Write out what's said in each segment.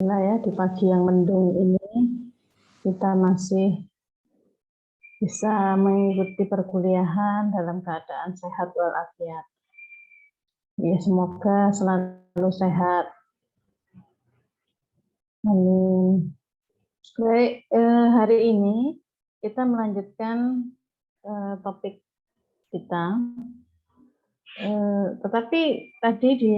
Nah ya, di pagi yang mendung ini kita masih bisa mengikuti perkuliahan dalam keadaan sehat walafiat. Ya, semoga selalu sehat. Amin. Baik, hari ini kita melanjutkan topik kita. Tetapi tadi di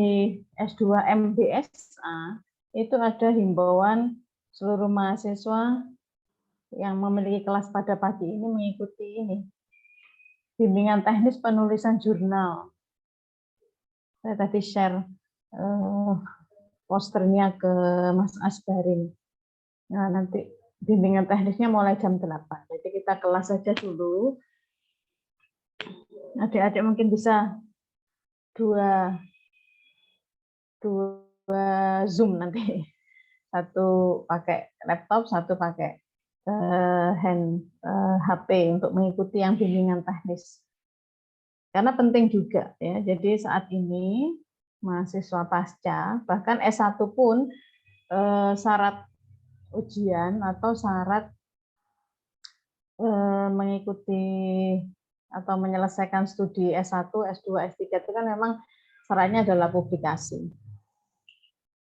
S2 MBSA itu ada himbauan seluruh mahasiswa yang memiliki kelas pada pagi ini mengikuti ini bimbingan teknis penulisan jurnal. Saya tadi share posternya ke Mas Asbarin. Nah, nanti bimbingan teknisnya mulai jam 8. Jadi kita kelas saja dulu. Adik-adik mungkin bisa dua Zoom nanti. Satu pakai laptop, satu pakai HP untuk mengikuti yang bimbingan teknis. Karena penting juga ya. Jadi saat ini mahasiswa pasca, bahkan S1 pun syarat ujian atau syarat mengikuti atau menyelesaikan studi S1, S2, S3 itu kan memang syaratnya adalah publikasi.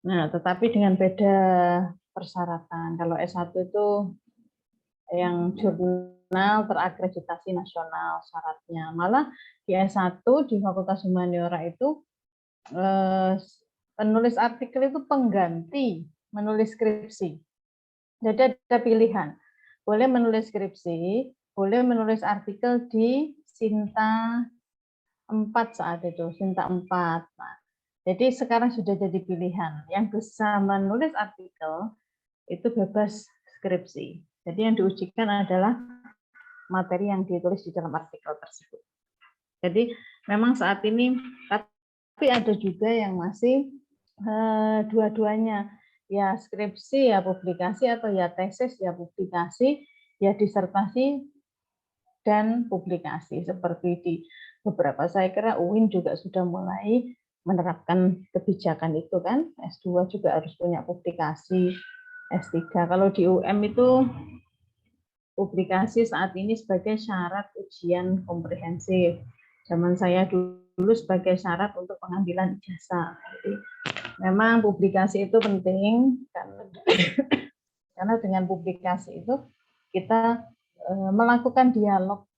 Nah, tetapi dengan beda persyaratan. Kalau S1 itu yang jurnal terakreditasi nasional syaratnya. Malah di S1 di Fakultas Humaniora itu penulis artikel itu pengganti menulis skripsi. Jadi ada pilihan. Boleh menulis skripsi, boleh menulis artikel di Sinta 4 saat itu, Sinta 4. Nah, jadi sekarang sudah jadi pilihan. Yang bisa menulis artikel itu bebas skripsi. Jadi yang diujikan adalah materi yang ditulis di dalam artikel tersebut. Jadi memang saat ini, tapi ada juga yang masih dua-duanya, ya skripsi ya publikasi, atau ya tesis ya publikasi, ya disertasi dan publikasi. Seperti di beberapa, saya kira UIN juga sudah mulai menerapkan kebijakan itu kan. S2 juga harus punya publikasi, S3. Kalau di UM itu publikasi saat ini sebagai syarat ujian komprehensif. Zaman saya dulu sebagai syarat untuk pengambilan ijazah. Jadi memang publikasi itu penting karena dengan publikasi itu kita melakukan dialog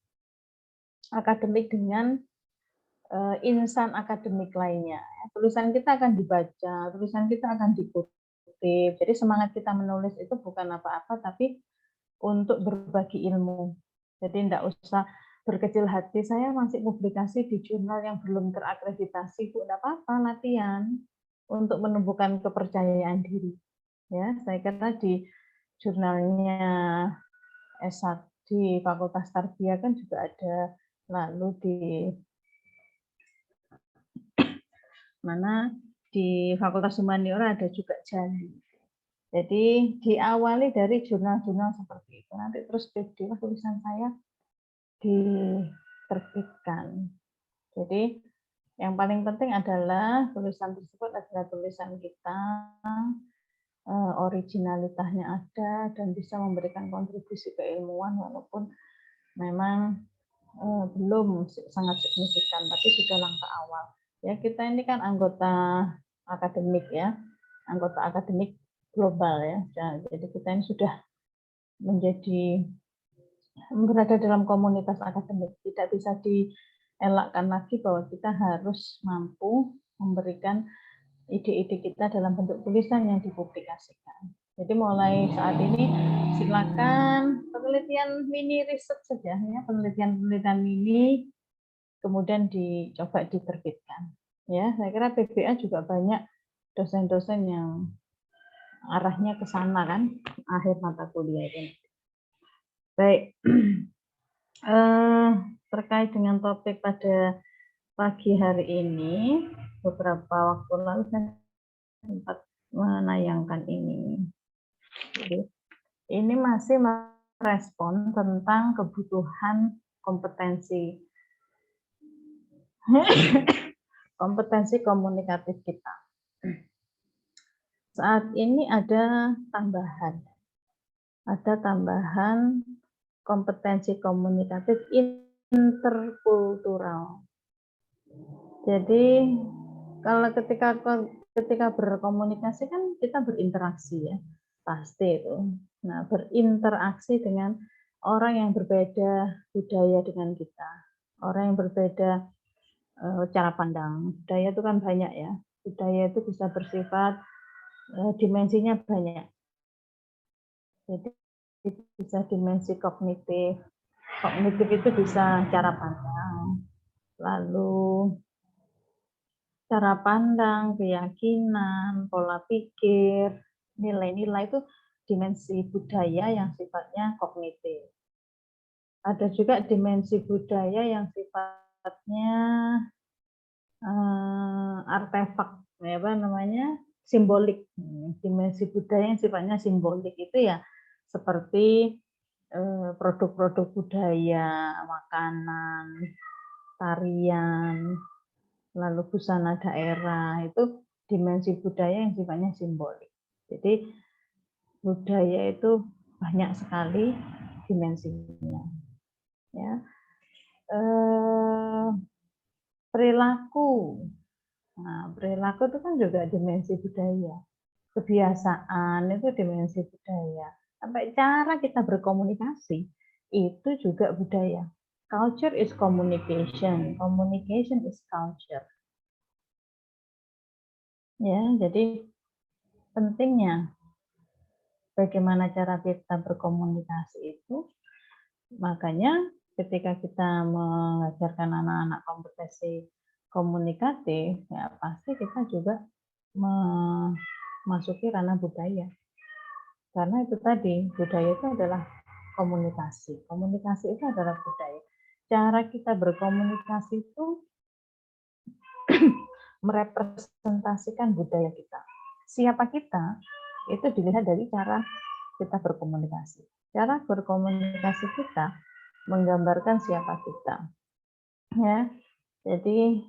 akademik dengan insan akademik lainnya. Tulisan kita akan dibaca, tulisan kita akan dikutip. Jadi semangat kita menulis itu bukan apa-apa, tapi untuk berbagi ilmu. Jadi tidak usah berkecil hati, saya masih publikasi di jurnal yang belum terakreditasi, Bu, tidak apa-apa, latihan untuk menumbuhkan kepercayaan diri. Ya, saya kira di jurnalnya S1 di Fakultas Tarbiyah kan juga ada, lalu di mana di Fakultas Humaniora ada juga Jali. Jadi diawali dari jurnal-jurnal seperti itu. Nanti terus PDF tulisan saya diterbitkan. Jadi yang paling penting adalah tulisan tersebut adalah tulisan kita, originalitasnya ada dan bisa memberikan kontribusi keilmuan walaupun memang belum sangat signifikan, tapi sudah langkah awal. Ya, kita ini kan anggota akademik ya, anggota akademik global ya. Jadi kita ini sudah menjadi berada dalam komunitas akademik. Tidak bisa dielakkan lagi bahwa kita harus mampu memberikan ide-ide kita dalam bentuk tulisan yang dipublikasikan. Jadi mulai saat ini silakan penelitian mini research saja ya, penelitian mini kemudian dicoba diterbitkan. Ya, saya kira PBA juga banyak dosen-dosen yang arahnya ke sana kan, akhir mata kuliah ini. Baik, terkait dengan topik pada pagi hari ini, beberapa waktu lalu saya sempat menayangkan ini. Jadi, ini masih merespon tentang kebutuhan kompetensi kompetensi komunikatif kita. saat ini ada tambahan kompetensi komunikatif interkultural. Jadi kalau ketika berkomunikasi kan kita berinteraksi ya, pasti itu. Nah, berinteraksi dengan orang yang berbeda budaya dengan kita, orang yang berbeda cara pandang. Budaya itu kan banyak ya. Budaya itu bisa bersifat dimensinya banyak. Jadi bisa dimensi kognitif. Kognitif itu bisa cara pandang, lalu cara pandang, keyakinan, pola pikir, nilai-nilai itu dimensi budaya yang sifatnya kognitif. Ada juga dimensi budaya yang sifatnya artefak, apa namanya, simbolik. Dimensi budaya yang sifatnya simbolik itu ya seperti produk-produk budaya, makanan, tarian, lalu busana daerah, itu dimensi budaya yang sifatnya simbolik. Jadi budaya itu banyak sekali dimensinya. Ya. Perilaku. Nah, perilaku itu kan juga dimensi budaya. Kebiasaan itu dimensi budaya. Sampai cara kita berkomunikasi itu juga budaya. Culture is communication. Communication is culture. Ya, jadi pentingnya bagaimana cara kita berkomunikasi itu. Makanya ketika kita mengajarkan anak-anak kompetensi komunikatif, ya pasti kita juga memasuki ranah budaya. Karena itu tadi, budaya itu adalah komunikasi. Komunikasi itu adalah budaya. Cara kita berkomunikasi itu merepresentasikan budaya kita. Siapa kita, itu dilihat dari cara kita berkomunikasi. Cara berkomunikasi kita menggambarkan siapa kita. Ya, jadi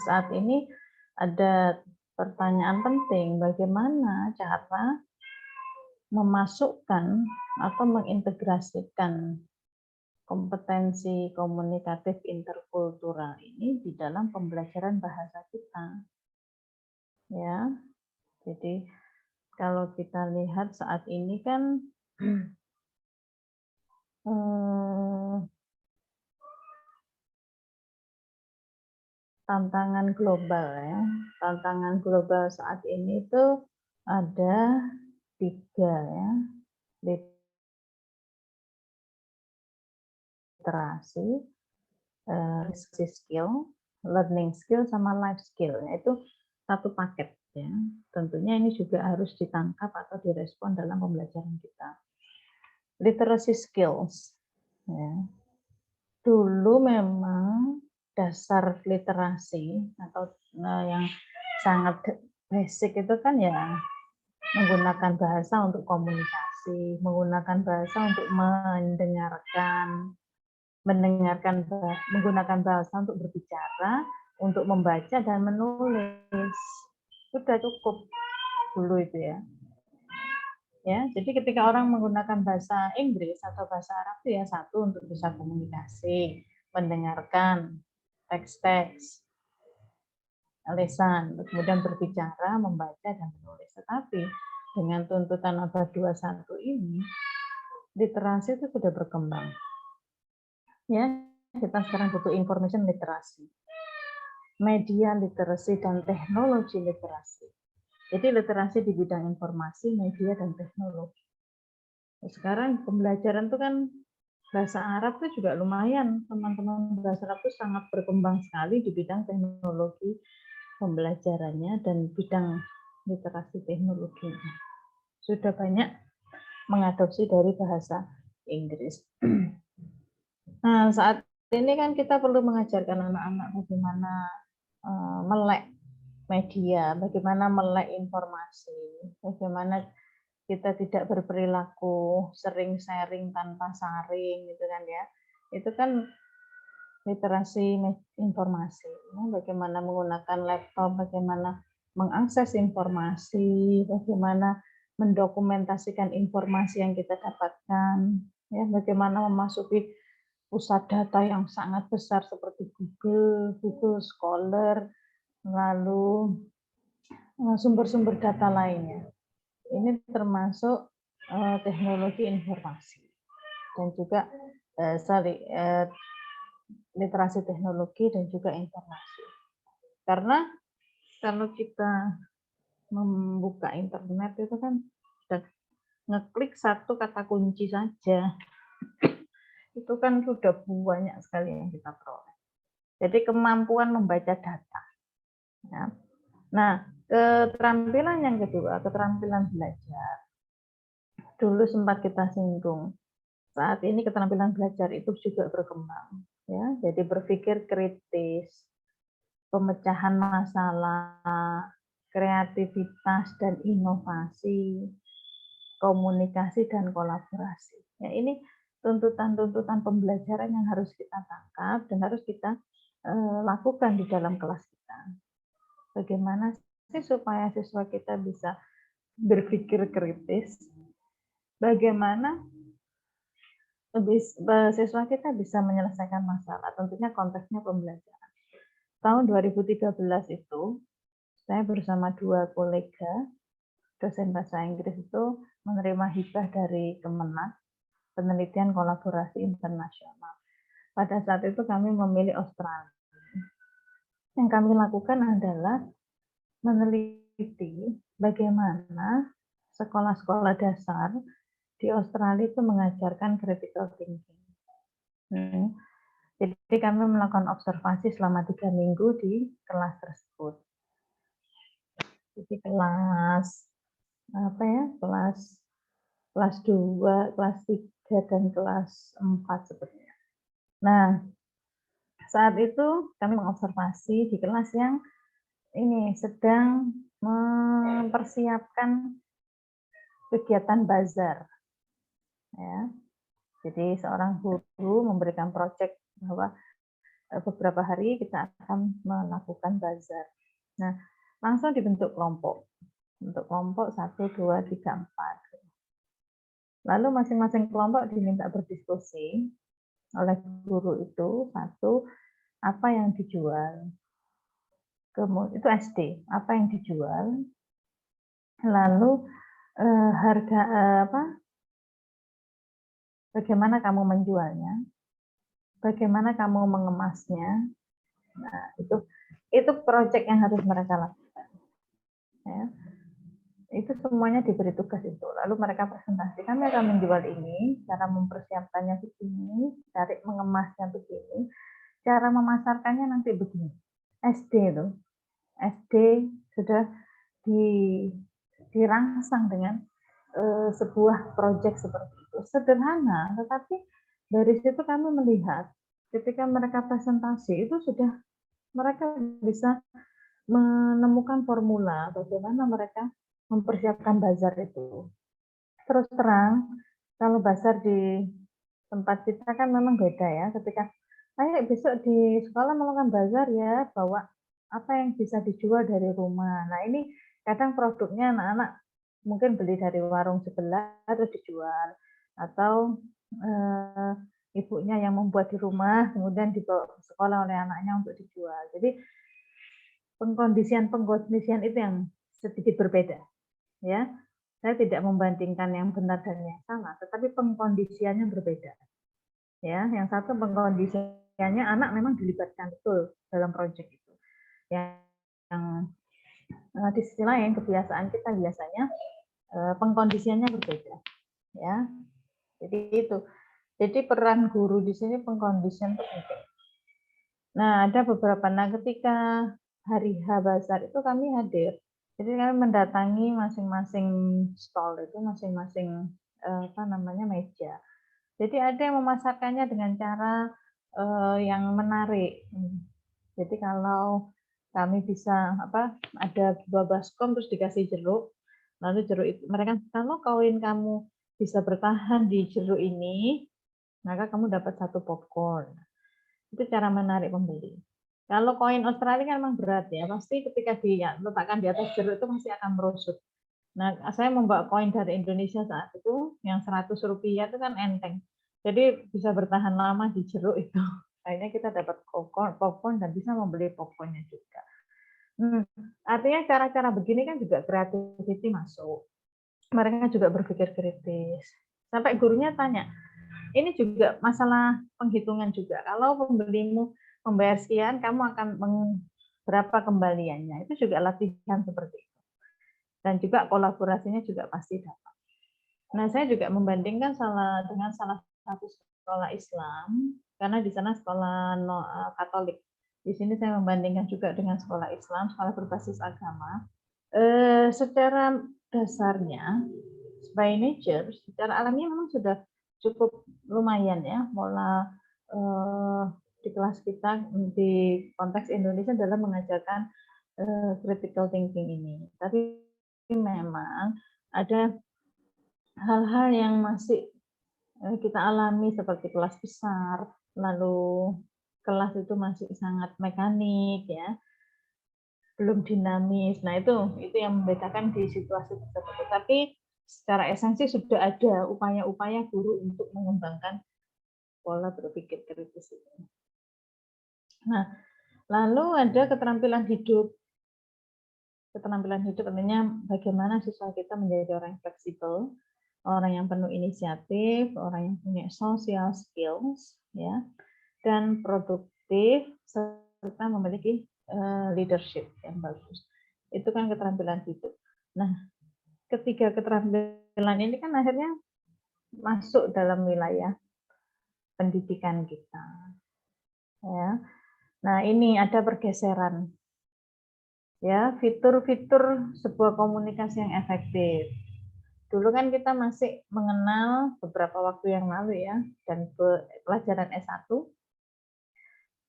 saat ini ada pertanyaan penting, bagaimana cara memasukkan atau mengintegrasikan kompetensi komunikatif interkultural ini di dalam pembelajaran bahasa kita. Ya, jadi kalau kita lihat saat ini kan tantangan global ya. Tantangan global saat ini itu ada 3 ya. Literasi, skill, learning skill sama life skill. Itu satu paket ya. Tentunya ini juga harus ditangkap atau direspon dalam pembelajaran kita. Literacy skills ya. Dulu memang dasar literasi atau yang sangat basic itu kan ya menggunakan bahasa untuk komunikasi, menggunakan bahasa untuk menggunakan bahasa untuk berbicara, untuk membaca dan menulis. Sudah cukup dulu itu ya. Ya, jadi ketika orang menggunakan bahasa Inggris atau bahasa Arab itu ya satu untuk bisa komunikasi, mendengarkan teks-teks, lisan, kemudian berbicara, membaca dan menulis. Tetapi dengan tuntutan abad 21 ini, literasi itu sudah berkembang. Ya, kita sekarang butuh information literasi, media literasi dan teknologi literasi. Jadi literasi di bidang informasi, media dan teknologi. Sekarang pembelajaran itu kan bahasa Arab itu juga lumayan, teman-teman bahasa Arab itu sangat berkembang sekali di bidang teknologi pembelajarannya dan bidang literasi teknologi. Sudah banyak mengadopsi dari bahasa Inggris. Nah, saat ini kan kita perlu mengajarkan anak-anak bagaimana melek media, bagaimana melek informasi, bagaimana kita tidak berperilaku sering sharing tanpa saring gitu kan ya. Itu kan literasi informasi, ya. Bagaimana menggunakan laptop, bagaimana mengakses informasi, bagaimana mendokumentasikan informasi yang kita dapatkan, ya, bagaimana memasuki pusat data yang sangat besar seperti Google Scholar, lalu sumber-sumber data lainnya. Ini termasuk teknologi informasi dan juga literasi teknologi dan juga informasi. Karena kalau kita membuka internet itu kan sudah ngeklik satu kata kunci saja, itu kan sudah banyak sekali yang kita peroleh. Jadi kemampuan membaca data. Ya. Nah, keterampilan yang kedua, keterampilan belajar. Dulu sempat kita singgung. Saat ini keterampilan belajar itu juga berkembang. Ya, jadi berpikir kritis, pemecahan masalah, kreativitas dan inovasi, komunikasi dan kolaborasi. Ya, ini tuntutan-tuntutan pembelajaran yang harus kita tangkap dan harus kita lakukan di dalam kelas kita. Bagaimana sih supaya siswa kita bisa berpikir kritis? Bagaimana siswa kita bisa menyelesaikan masalah? Tentunya konteksnya pembelajaran. Tahun 2013 itu, saya bersama 2 kolega dosen bahasa Inggris itu menerima hibah dari Kemenak, penelitian kolaborasi internasional. Pada saat itu kami memilih Australia. Yang kami lakukan adalah meneliti bagaimana sekolah-sekolah dasar di Australia itu mengajarkan critical thinking. Jadi kami melakukan observasi selama 3 minggu di kelas tersebut. Jadi kelas apa ya? Kelas 2, kelas 3 dan kelas 4 sepertinya. Nah, saat itu kami mengobservasi di kelas yang ini sedang mempersiapkan kegiatan bazar. Ya. Jadi seorang guru memberikan proyek bahwa beberapa hari kita akan melakukan bazar. Nah, langsung dibentuk kelompok. Untuk kelompok 1, 2, 3, 4. Lalu masing-masing kelompok diminta berdiskusi oleh guru itu, satu, apa yang dijual. Kemudian itu SD, apa yang dijual. Lalu harga bagaimana kamu menjualnya, bagaimana kamu mengemasnya. Nah, itu proyek yang harus mereka lakukan. Ya. Itu semuanya diberi tugas itu. Lalu mereka presentasi, kami akan menjual ini, cara mempersiapkannya begini, cara mengemasnya begini, cara memasarkannya nanti begini. SD itu, SD sudah dirangsang dengan sebuah proyek seperti itu. Sederhana, tetapi dari situ kami melihat ketika mereka presentasi itu sudah mereka bisa menemukan formula bagaimana mereka mempersiapkan bazar itu. Terus terang, kalau bazar di tempat kita kan memang beda ya. Ketika ayo besok di sekolah melakukan bazar ya, bawa apa yang bisa dijual dari rumah. Nah ini kadang produknya anak-anak mungkin beli dari warung sebelah terus dijual, atau ibunya yang membuat di rumah kemudian dibawa ke sekolah oleh anaknya untuk dijual. Jadi pengkondisian itu yang sedikit berbeda, ya. Saya tidak membandingkan yang benar dan yang salah, tetapi pengkondisiannya berbeda. Ya, yang satu pengkondisiannya anak memang dilibatkan betul dalam proyek itu. Yang di sisi lain kebiasaan kita biasanya pengkondisiannya berbeda, ya. Jadi itu. Jadi peran guru di sini pengkondisian itu penting. Nah, ada beberapa ketika hari H Bazar itu kami hadir. Jadi kami mendatangi masing-masing stall itu, masing-masing meja. Jadi ada yang memasarkannya dengan cara yang menarik. Jadi kalau kami bisa ada buah baskom terus dikasih jeruk, lalu jeruk itu mereka kalau koin kamu bisa bertahan di jeruk ini, maka kamu dapat 1 popcorn. Itu cara menarik pembeli. Kalau koin Australia kan memang berat ya, pasti ketika diletakkan di atas jeruk itu masih akan merosot. Nah, saya membawa koin dari Indonesia saat itu, yang 100 rupiah itu kan enteng. Jadi bisa bertahan lama di jeruk itu. Akhirnya kita dapat popcorn dan bisa membeli popcornnya juga. Artinya cara-cara begini kan juga creativity masuk. Mereka juga berpikir kritis. Sampai gurunya tanya, ini juga masalah penghitungan juga. Kalau pembelimu membayar sekian, kamu akan berapa kembaliannya. Itu juga latihan seperti itu. Dan juga kolaborasinya juga pasti dapat. Nah, saya juga membandingkan dengan salah satu sekolah Islam, karena di sana sekolah Katolik. Di sini saya membandingkan juga dengan sekolah Islam, sekolah berbasis agama. Secara dasarnya, by nature, secara alamiah memang sudah cukup lumayan ya, di kelas kita di konteks Indonesia dalam mengajarkan critical thinking ini. Tapi memang ada hal-hal yang masih kita alami seperti kelas besar, lalu kelas itu masih sangat mekanik ya, belum dinamis. Nah, itu yang membedakan di situasi tersebut. Tapi secara esensi sudah ada upaya-upaya guru untuk mengembangkan pola berpikir kritis itu. Nah, lalu ada keterampilan hidup. Keterampilan hidup artinya bagaimana siswa kita menjadi orang yang fleksibel, orang yang penuh inisiatif, orang yang punya social skills, ya, dan produktif serta memiliki leadership yang bagus. Itu kan keterampilan hidup. Nah, ketiga keterampilan ini kan akhirnya masuk dalam wilayah pendidikan kita. Ya. Nah, ini ada pergeseran. Ya, fitur-fitur sebuah komunikasi yang efektif. Dulu kan kita masih mengenal beberapa waktu yang lalu ya, dan pelajaran S1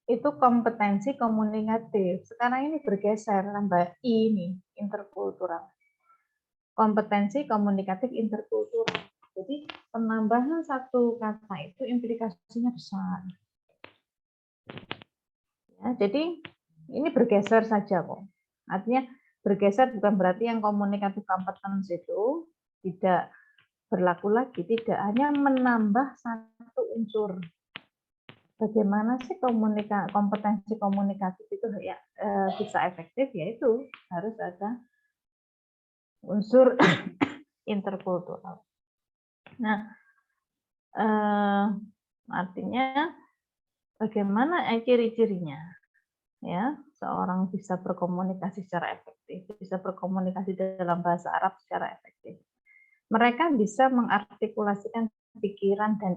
itu kompetensi komunikatif. Sekarang ini bergeser tambah I ini, interkultural. Kompetensi komunikatif interkultural. Jadi penambahan satu kata itu implikasinya besar. Ya, jadi ini bergeser saja kok. Artinya bergeser bukan berarti yang komunikatif competence itu tidak berlaku lagi, tidak, hanya menambah satu unsur. Bagaimana sih kompetensi komunikatif itu ya bisa efektif, yaitu harus ada unsur interkultural. Nah, artinya bagaimana ciri-cirinya ya seorang bisa berkomunikasi secara efektif, bisa berkomunikasi dalam bahasa Arab secara efektif. Mereka bisa mengartikulasikan pikiran dan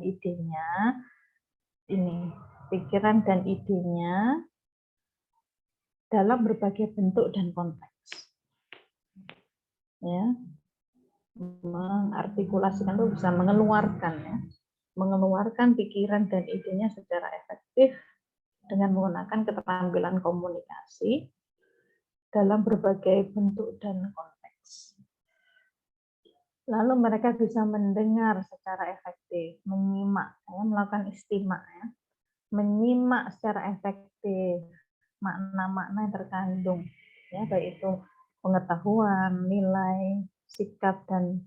idenya dalam berbagai bentuk dan konteks. Ya, mengartikulasikan itu bisa mengeluarkan pikiran dan idenya secara efektif dengan menggunakan keterampilan komunikasi dalam berbagai bentuk dan konteks. Lalu mereka bisa mendengar secara efektif, menyimak, melakukan istimak, menyimak secara efektif makna-makna yang terkandung, ya, baik itu pengetahuan, nilai, sikap, dan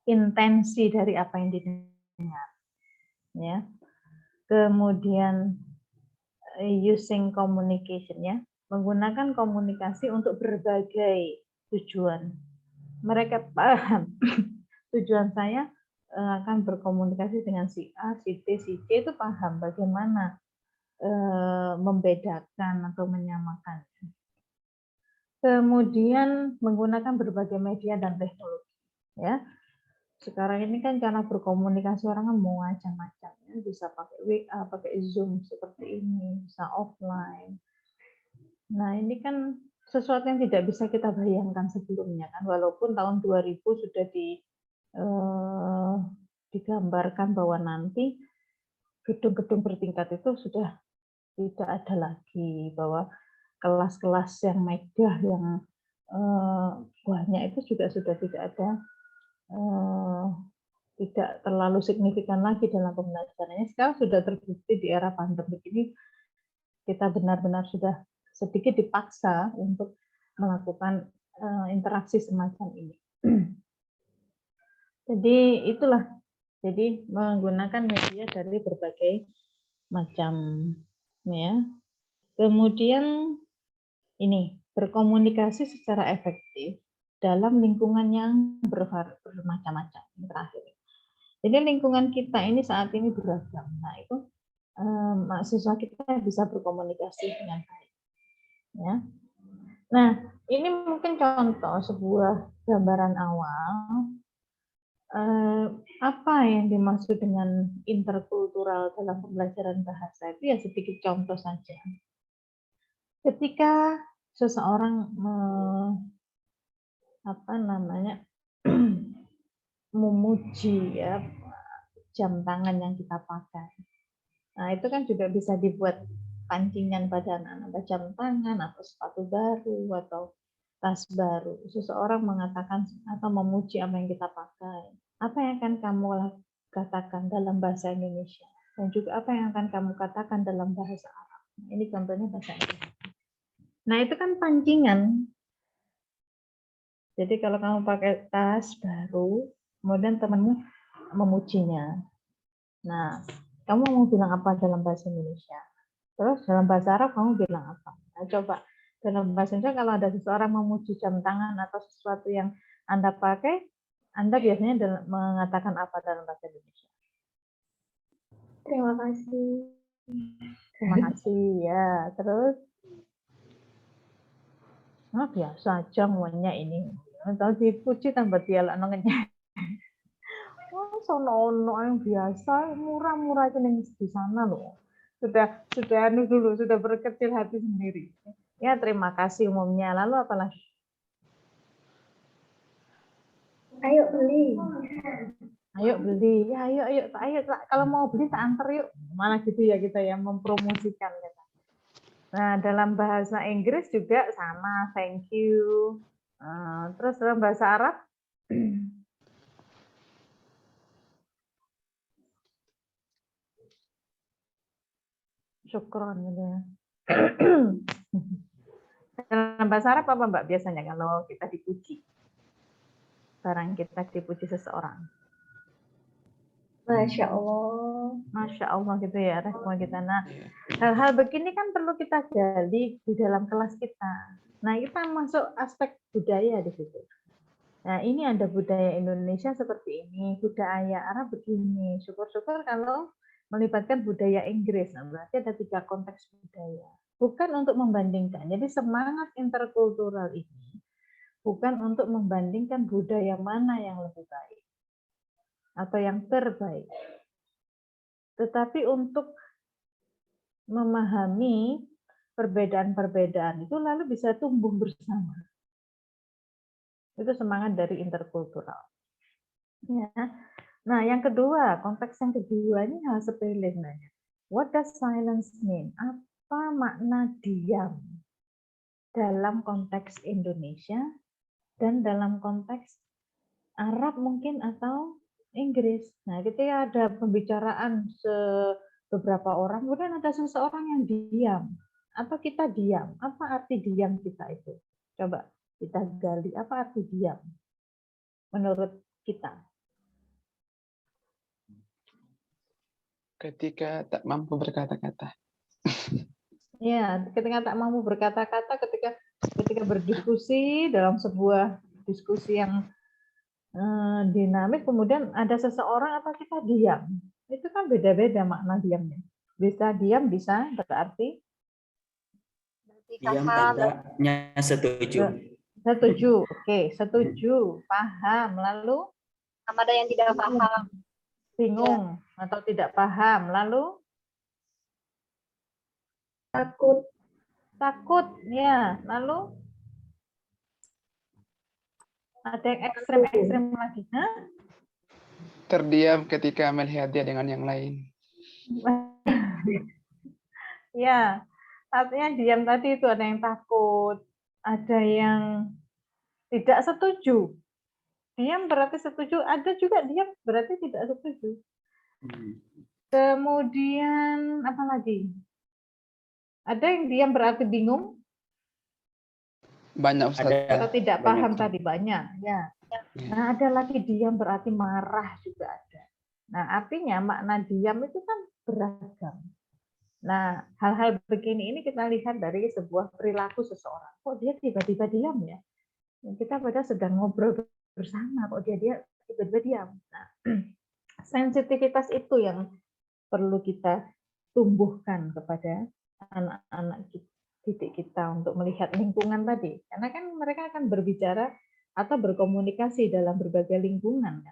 intensi dari apa yang didengar. Ya. Kemudian using communication, ya, menggunakan komunikasi untuk berbagai tujuan. Mereka paham tujuan saya akan berkomunikasi dengan si A, si B, si C, itu paham bagaimana membedakan atau menyamakan. Kemudian menggunakan berbagai media dan teknologi. Ya, sekarang ini kan cara berkomunikasi orang kan mau macam-macam. Ya. Bisa pakai WA, pakai Zoom seperti ini, bisa offline. Nah, ini kan sesuatu yang tidak bisa kita bayangkan sebelumnya kan, walaupun tahun 2000 sudah digambarkan bahwa nanti gedung-gedung bertingkat itu sudah tidak ada lagi, bahwa kelas-kelas yang megah yang banyak itu juga sudah tidak ada, tidak terlalu signifikan lagi dalam pembelajarannya. Sekarang sudah terbukti di era pandemi ini kita benar-benar sudah sedikit dipaksa untuk melakukan interaksi semacam ini. Jadi itulah, jadi menggunakan media dari berbagai macam, ya. Kemudian ini berkomunikasi secara efektif dalam lingkungan yang bermacam-macam. Ini terakhir. Jadi lingkungan kita ini saat ini beragam. Nah itu mahasiswa kita bisa berkomunikasi dengan baik. Ya. Nah ini mungkin contoh sebuah gambaran awal apa yang dimaksud dengan interkultural dalam pembelajaran bahasa itu ya sedikit contoh saja. Ketika seseorang memuji ya jam tangan yang kita pakai. Nah, itu kan juga bisa dibuat pancingan pada anak-anak, jam tangan atau sepatu baru atau tas baru. Seseorang mengatakan atau memuji apa yang kita pakai. Apa yang akan kamu katakan dalam bahasa Indonesia? Dan juga apa yang akan kamu katakan dalam bahasa Arab? Ini contohnya bahasa Indonesia. Nah, itu kan pancingan. Jadi kalau kamu pakai tas baru, kemudian temanmu memujinya. Nah, kamu mau bilang apa dalam bahasa Indonesia? Terus dalam bahasa Arab kamu bilang apa? Nah, coba dalam bahasa Indonesia kalau ada seseorang memuji jam tangan atau sesuatu yang Anda pakai, Anda biasanya mengatakan apa dalam bahasa Indonesia? Terima kasih. Terima kasih ya. Terus biasa aja ngomongnya ini. Tahu dipuji tambah dialog nongenya. Oh, sono yang biasa murah-murah aja nih di sana loh. Sudah dulu, sudah berkecil hati sendiri. Ya, terima kasih umumnya. Lalu apa lagi? Ayo beli. Ayo beli. Ya, ayo. Kalau mau beli tak antar yuk. Mana gitu ya kita yang mempromosikan kita. Nah, dalam bahasa Inggris juga sama, thank you. Terus dalam bahasa Arab syukron gitu ya. Dalam bahasa Arab apa Mbak biasanya kalau kita dipuji? Barang kita dipuji seseorang. Masya Allah. Masya Allah gitu ya respon kita. Nah, hal-hal begini kan perlu kita gali di dalam kelas kita. Nah, kita masuk aspek budaya di situ. Nah, ini ada budaya Indonesia seperti ini, budaya Arab begini. Syukur-syukur kalau melibatkan budaya Inggris. Nah, berarti ada 3 konteks budaya. Bukan untuk membandingkan. Jadi semangat interkultural ini bukan untuk membandingkan budaya mana yang lebih baik atau yang terbaik. Tetapi untuk memahami perbedaan-perbedaan itu lalu bisa tumbuh bersama. Itu semangat dari interkultural. Ya. Nah, yang kedua, konteks yang kedua ini hal sepele sebenarnya. What does silence mean? Apa makna diam dalam konteks Indonesia dan dalam konteks Arab mungkin atau Inggris. Nah, ketika ada pembicaraan beberapa orang, kemudian ada seseorang yang diam atau kita diam. Apa arti diam kita itu? Coba kita gali. Apa arti diam menurut kita? Ketika tak mampu berkata-kata. Ya, ketika tak mampu berkata-kata, ketika berdiskusi dalam sebuah diskusi yang dinamik, kemudian ada seseorang atau kita diam. Itu kan beda-beda makna diamnya. Bisa diam, bisa berarti diam tandanya setuju. Setuju, oke, setuju, paham. Lalu Ada yang tidak paham. bingung atau tidak paham. Lalu takut, ya. Lalu ada yang ekstrem lagi. Terdiam ketika melihat dia dengan yang lain. Ya, artinya diam tadi itu ada yang takut, ada yang tidak setuju. Diam berarti setuju, ada juga diam berarti tidak setuju. Kemudian apa lagi? Ada yang diam berarti bingung, Banyak Ustaz. Atau tidak paham banyak. tadi banyak, ya. Ya. Nah, ada lagi diam berarti marah juga ada. Nah, artinya makna diam itu kan beragam. Nah, hal-hal begini ini kita lihat dari sebuah perilaku seseorang. Kok dia tiba-tiba diam ya? Kita pada sedang ngobrol bersama, kok dia tiba-tiba diam. Nah, sensitivitas itu yang perlu kita tumbuhkan kepada anak-anak didik kita untuk melihat lingkungan tadi. Karena kan mereka akan berbicara atau berkomunikasi dalam berbagai lingkungan.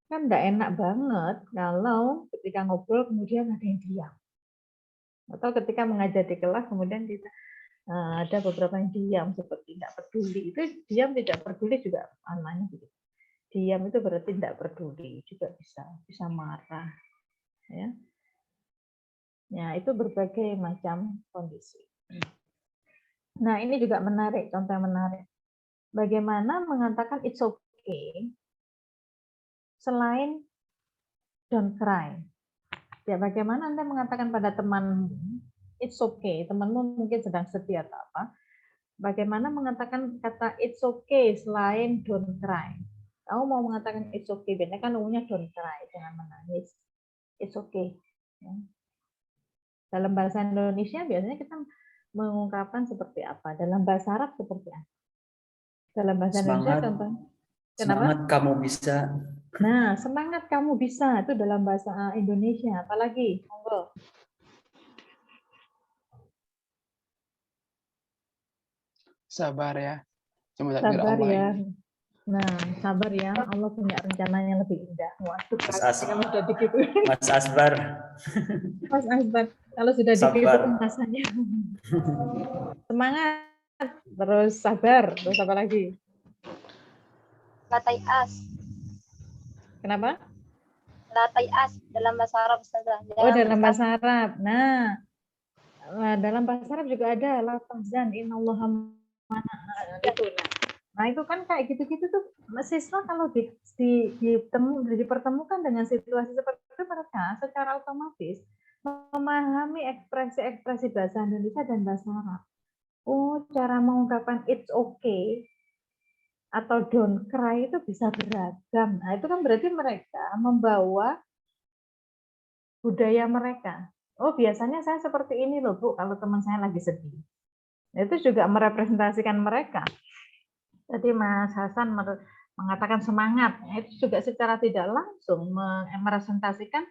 Kan enggak enak banget kalau ketika ngobrol kemudian ada yang diam. Atau ketika mengajar di kelas kemudian kita ada beberapa yang diam seperti tidak peduli. Itu diam tidak peduli juga namanya gitu. Diam itu berarti tidak peduli, juga bisa marah. Ya. Ya, itu berbagai macam kondisi. Nah, ini juga menarik, contoh yang menarik. Bagaimana mengatakan it's okay selain don't cry. Ya, bagaimana Anda mengatakan pada temanmu it's okay, temanmu mungkin sedang sedih atau apa. Bagaimana mengatakan kata it's okay selain don't cry. Kamu mau mengatakan it's okay, biasanya kan umumnya don't cry, jangan menangis. It's okay. Ya. Dalam bahasa Indonesia biasanya kita mengungkapkan seperti apa? Dalam bahasa Arab seperti apa? Dalam bahasa Indonesia contohnya. Kenapa? Semangat kamu bisa. Nah, semangat kamu bisa itu dalam bahasa Indonesia. Apalagi? Monggo. Sabar ya. Cuma takdir Sabar Allah ya. ini. Nah, sabar ya. Allah punya rencana yang lebih indah. Waduh, Mas kalau sudah begitu. Mas Asbar. Mas Asbar, kalau sudah Sabar. begitu rasanya. Semangat. Terus sabar. Terus apa lagi? Latai as. Kenapa? Latai as dalam bahasa Arab Ustazah. Oh, Jangan dalam putus bahasa Arab. Nah, dalam bahasa Arab juga ada la tahzan innallaha ma'ana itu. Nah, itu kan kayak gitu-gitu tuh siswa kalau dipertemukan dengan situasi seperti itu mereka secara otomatis memahami ekspresi-ekspresi bahasa Indonesia dan bahasa Arab. Oh, cara mengungkapkan it's okay atau don't cry itu bisa beragam. Nah, itu kan berarti mereka membawa budaya mereka. Oh, biasanya saya seperti ini loh, Bu, kalau teman saya lagi sedih. Itu juga merepresentasikan mereka. Tadi Mas Hasan mengatakan semangat. Itu juga secara tidak langsung merepresentasikan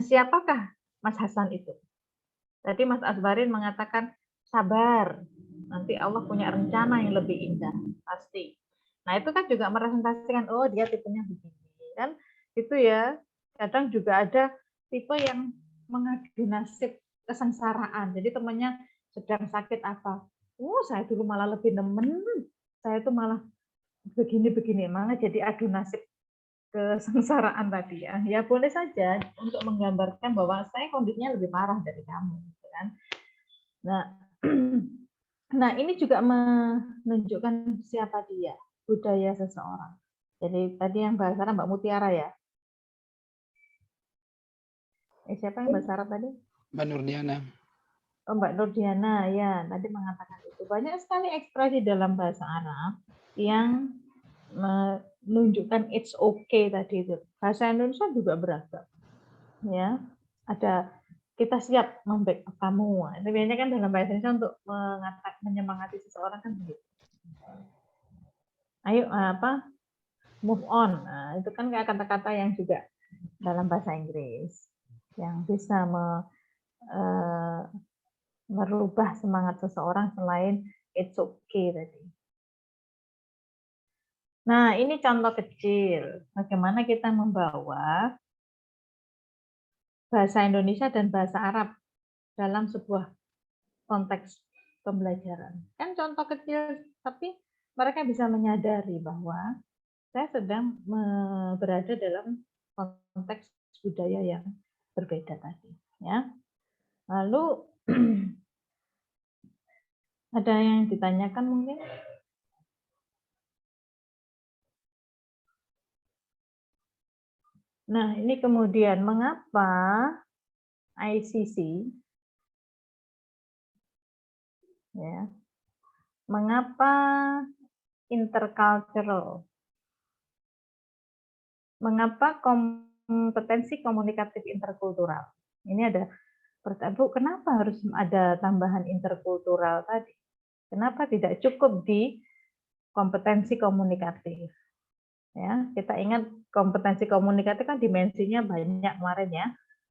siapakah Mas Hasan itu. Tadi Mas Asbarin mengatakan sabar. Nanti Allah punya rencana yang lebih indah, pasti. Nah, itu kan juga merepresentasikan, oh dia tipenya begini. Kan itu ya, kadang juga ada tipe yang mengadu nasib kesengsaraan. Jadi temannya sedang sakit apa. Oh, saya dulu malah lebih nemen. Saya itu malah begini-begini. Malah jadi adu nasib kesengsaraan tadi ya. Ya boleh saja untuk menggambarkan bahwa saya kondisinya lebih parah dari kamu. Kan? Nah, nah ini juga menunjukkan siapa dia, budaya seseorang. Jadi tadi yang bahasa Arab Mbak Mutiara ya. Siapa yang bahasa Arab tadi? Mbak Nurdiana. Oh, Mbak Nurdiana ya, tadi mengatakan itu. Banyak sekali ekspresi dalam bahasa Arab yang menunjukkan it's okay tadi itu. Bahasa Indonesia juga beragam. Ya, ada kita siap membackup kamu. Itu biasanya kan dalam bahasa Indonesia untuk menyemangati seseorang kan begitu. Ayo move on. Nah, itu kan kayak kata-kata yang juga dalam bahasa Inggris yang bisa merubah semangat seseorang selain it's okay tadi. Nah, ini contoh kecil bagaimana kita membawa bahasa Indonesia dan bahasa Arab dalam sebuah konteks pembelajaran. Kan contoh kecil, tapi mereka bisa menyadari bahwa saya sedang berada dalam konteks budaya yang berbeda tadi. Ya. Lalu ada yang ditanyakan mungkin? Nah, ini kemudian mengapa ICC ya, Mengapa intercultural? Mengapa kompetensi komunikatif interkultural? Ini ada pertanyaan, Bu, kenapa harus ada tambahan interkultural tadi? Kenapa tidak cukup di kompetensi komunikatif? Ya, kita ingat kompetensi komunikatif kan dimensinya banyak kemarin ya.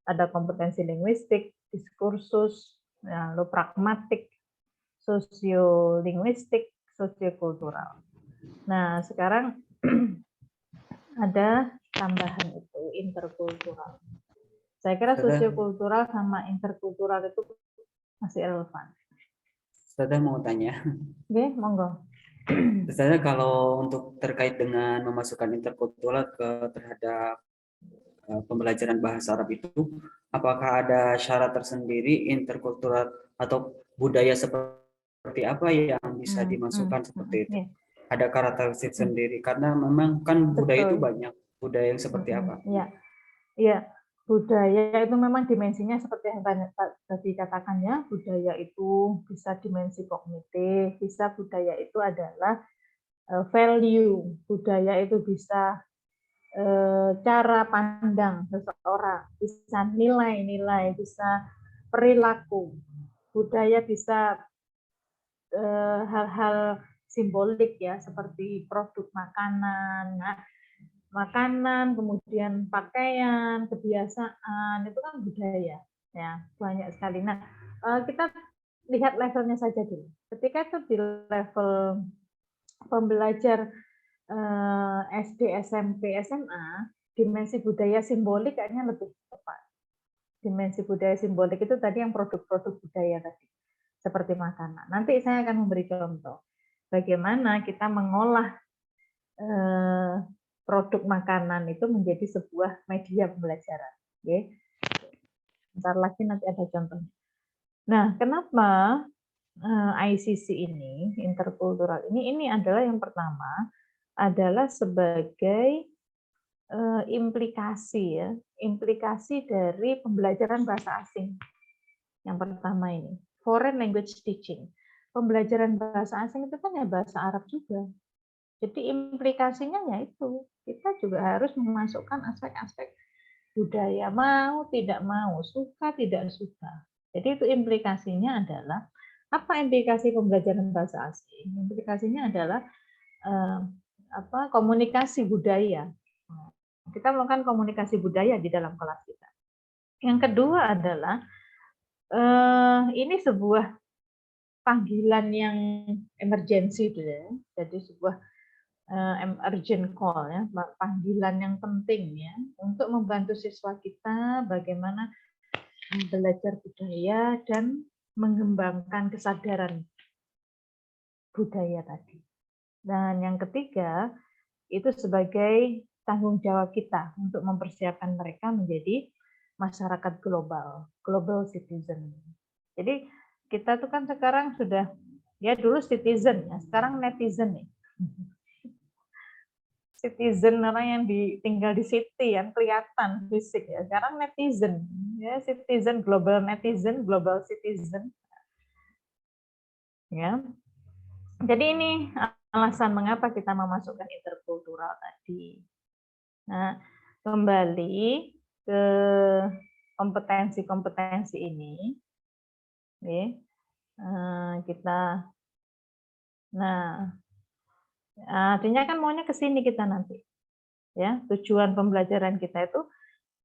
Ada kompetensi linguistik, diskursus, lalu pragmatik, sosiolinguistik, sosiokultural. Nah, sekarang ada tambahan itu interkultural. Saya kira sosiokultural sama interkultural itu masih relevan. Saya mau tanya. Oke, monggo. Saya kalau untuk terkait dengan memasukkan interkultural terhadap pembelajaran bahasa Arab itu, apakah ada syarat tersendiri interkultural atau budaya seperti apa yang bisa dimasukkan seperti itu? Ada karakteristik sendiri karena memang kan budaya itu banyak. Budaya yang seperti apa? Iya, budaya itu memang dimensinya seperti yang tadi katakan ya, budaya itu bisa dimensi kognitif, bisa budaya itu adalah value, budaya itu bisa cara pandang seseorang, bisa nilai-nilai, bisa perilaku, budaya bisa hal-hal simbolik ya, seperti produk makanan, makanan, kemudian pakaian, kebiasaan, itu kan budaya, ya banyak sekali. Nah, kita lihat levelnya saja dulu. Ketika itu di level pembelajar SD, SMP, SMA, dimensi budaya simbolik kayaknya lebih tepat. Dimensi budaya simbolik itu tadi yang produk-produk budaya tadi, seperti makanan. Nanti saya akan memberi contoh bagaimana kita mengolah produk makanan itu menjadi sebuah media pembelajaran. Oke. Bentar lagi nanti ada contohnya. Nah, kenapa ICC ini, interkultural ini adalah yang pertama, adalah sebagai implikasi ya, implikasi dari pembelajaran bahasa asing. Yang pertama ini, foreign language teaching. Pembelajaran bahasa asing itu kan ya bahasa Arab juga. Jadi implikasinya ya itu, kita juga harus memasukkan aspek-aspek budaya, mau tidak mau, suka tidak suka. Jadi itu implikasinya adalah, apa implikasi pembelajaran bahasa asing? Implikasinya adalah komunikasi budaya. Kita melakukan komunikasi budaya di dalam kelas kita. Yang kedua adalah ini sebuah panggilan yang emergensi, ya. Jadi sebuah urgent call ya, panggilan yang penting ya untuk membantu siswa kita bagaimana belajar budaya dan mengembangkan kesadaran budaya tadi. Dan yang ketiga itu sebagai tanggung jawab kita untuk mempersiapkan mereka menjadi masyarakat global, global citizen. Jadi kita tuh kan sekarang sudah, ya dulu citizen ya, sekarang netizen nih. Citizen orang yang tinggal di city yang kelihatan fisik ya, sekarang netizen ya, citizen, global netizen, global citizen ya. Jadi ini alasan mengapa kita memasukkan interkultural tadi. Nah, kembali ke kompetensi-kompetensi ini, kita, nah, artinya kan maunya ke sini kita nanti, ya. Tujuan pembelajaran kita itu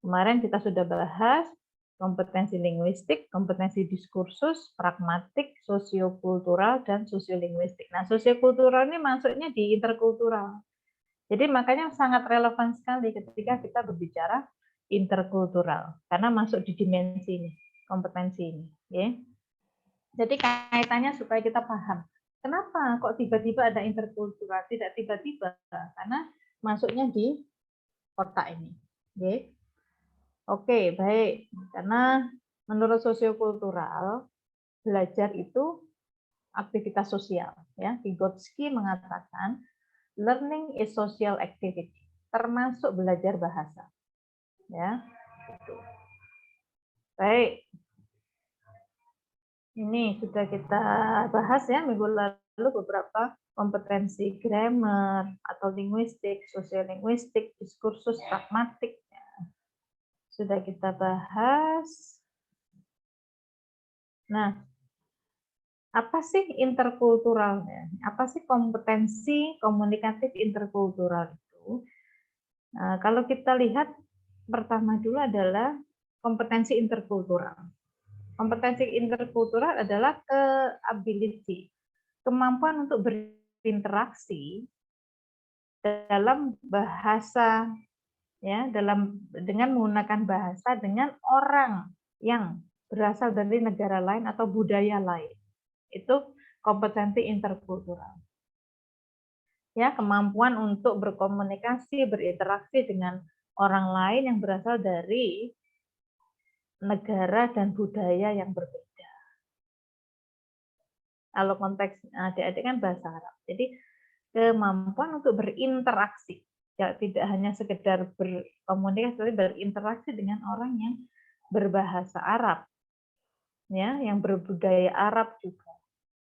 kemarin kita sudah bahas kompetensi linguistik, kompetensi diskursus, pragmatik, sosiokultural, dan sosiolinguistik. Nah, sosiokultural ini masuknya di interkultural. Jadi makanya sangat relevan sekali ketika kita berbicara interkultural, karena masuk di dimensi ini, kompetensi ini. Ya. Jadi kaitannya supaya kita paham, kenapa kok tiba-tiba ada interkultural? Tidak tiba-tiba, karena masuknya di kotak ini. Ya. Oke, baik. Karena menurut sosiokultural, belajar itu aktivitas sosial. Ya, Vygotsky mengatakan learning is social activity, termasuk belajar bahasa. Ya, baik. Ini sudah kita bahas ya minggu lalu beberapa kompetensi grammar atau linguistik, sosiolinguistik, diskursus pragmatik. Sudah kita bahas. Nah, apa sih interkulturalnya? Apa sih kompetensi komunikatif interkultural itu? Nah, kalau kita lihat pertama dulu adalah kompetensi interkultural. Kompetensi interkultural adalah ability, kemampuan untuk berinteraksi dalam bahasa, ya, dengan menggunakan bahasa dengan orang yang berasal dari negara lain atau budaya lain. Itu kompetensi interkultural. Ya, kemampuan untuk berkomunikasi, berinteraksi dengan orang lain yang berasal dari negara dan budaya yang berbeda. Kalau konteks adik-adik kan bahasa Arab. Jadi kemampuan untuk berinteraksi, ya, tidak hanya sekedar berkomunikasi, tapi berinteraksi dengan orang yang berbahasa Arab, ya, yang berbudaya Arab juga.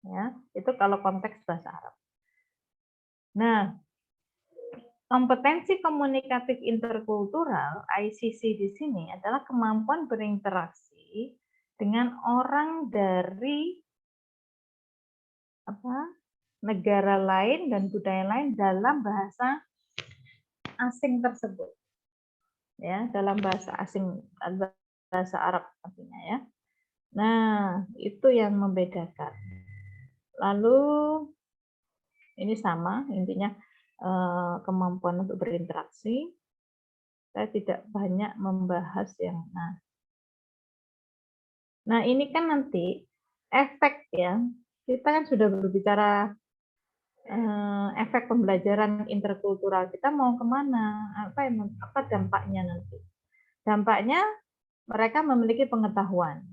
Ya, itu kalau konteks bahasa Arab. Nah, kompetensi komunikatif interkultural (ICC) di sini adalah kemampuan berinteraksi dengan orang dari negara lain dan budaya lain dalam bahasa asing tersebut. Ya, dalam bahasa asing, bahasa Arab artinya, ya. Nah, itu yang membedakan. Lalu ini sama, intinya kemampuan untuk berinteraksi. Saya tidak banyak membahas yang nah ini kan nanti efek, ya. Kita kan sudah berbicara efek pembelajaran interkultural. Kita mau kemana? Apa dampaknya nanti? Dampaknya mereka memiliki pengetahuan.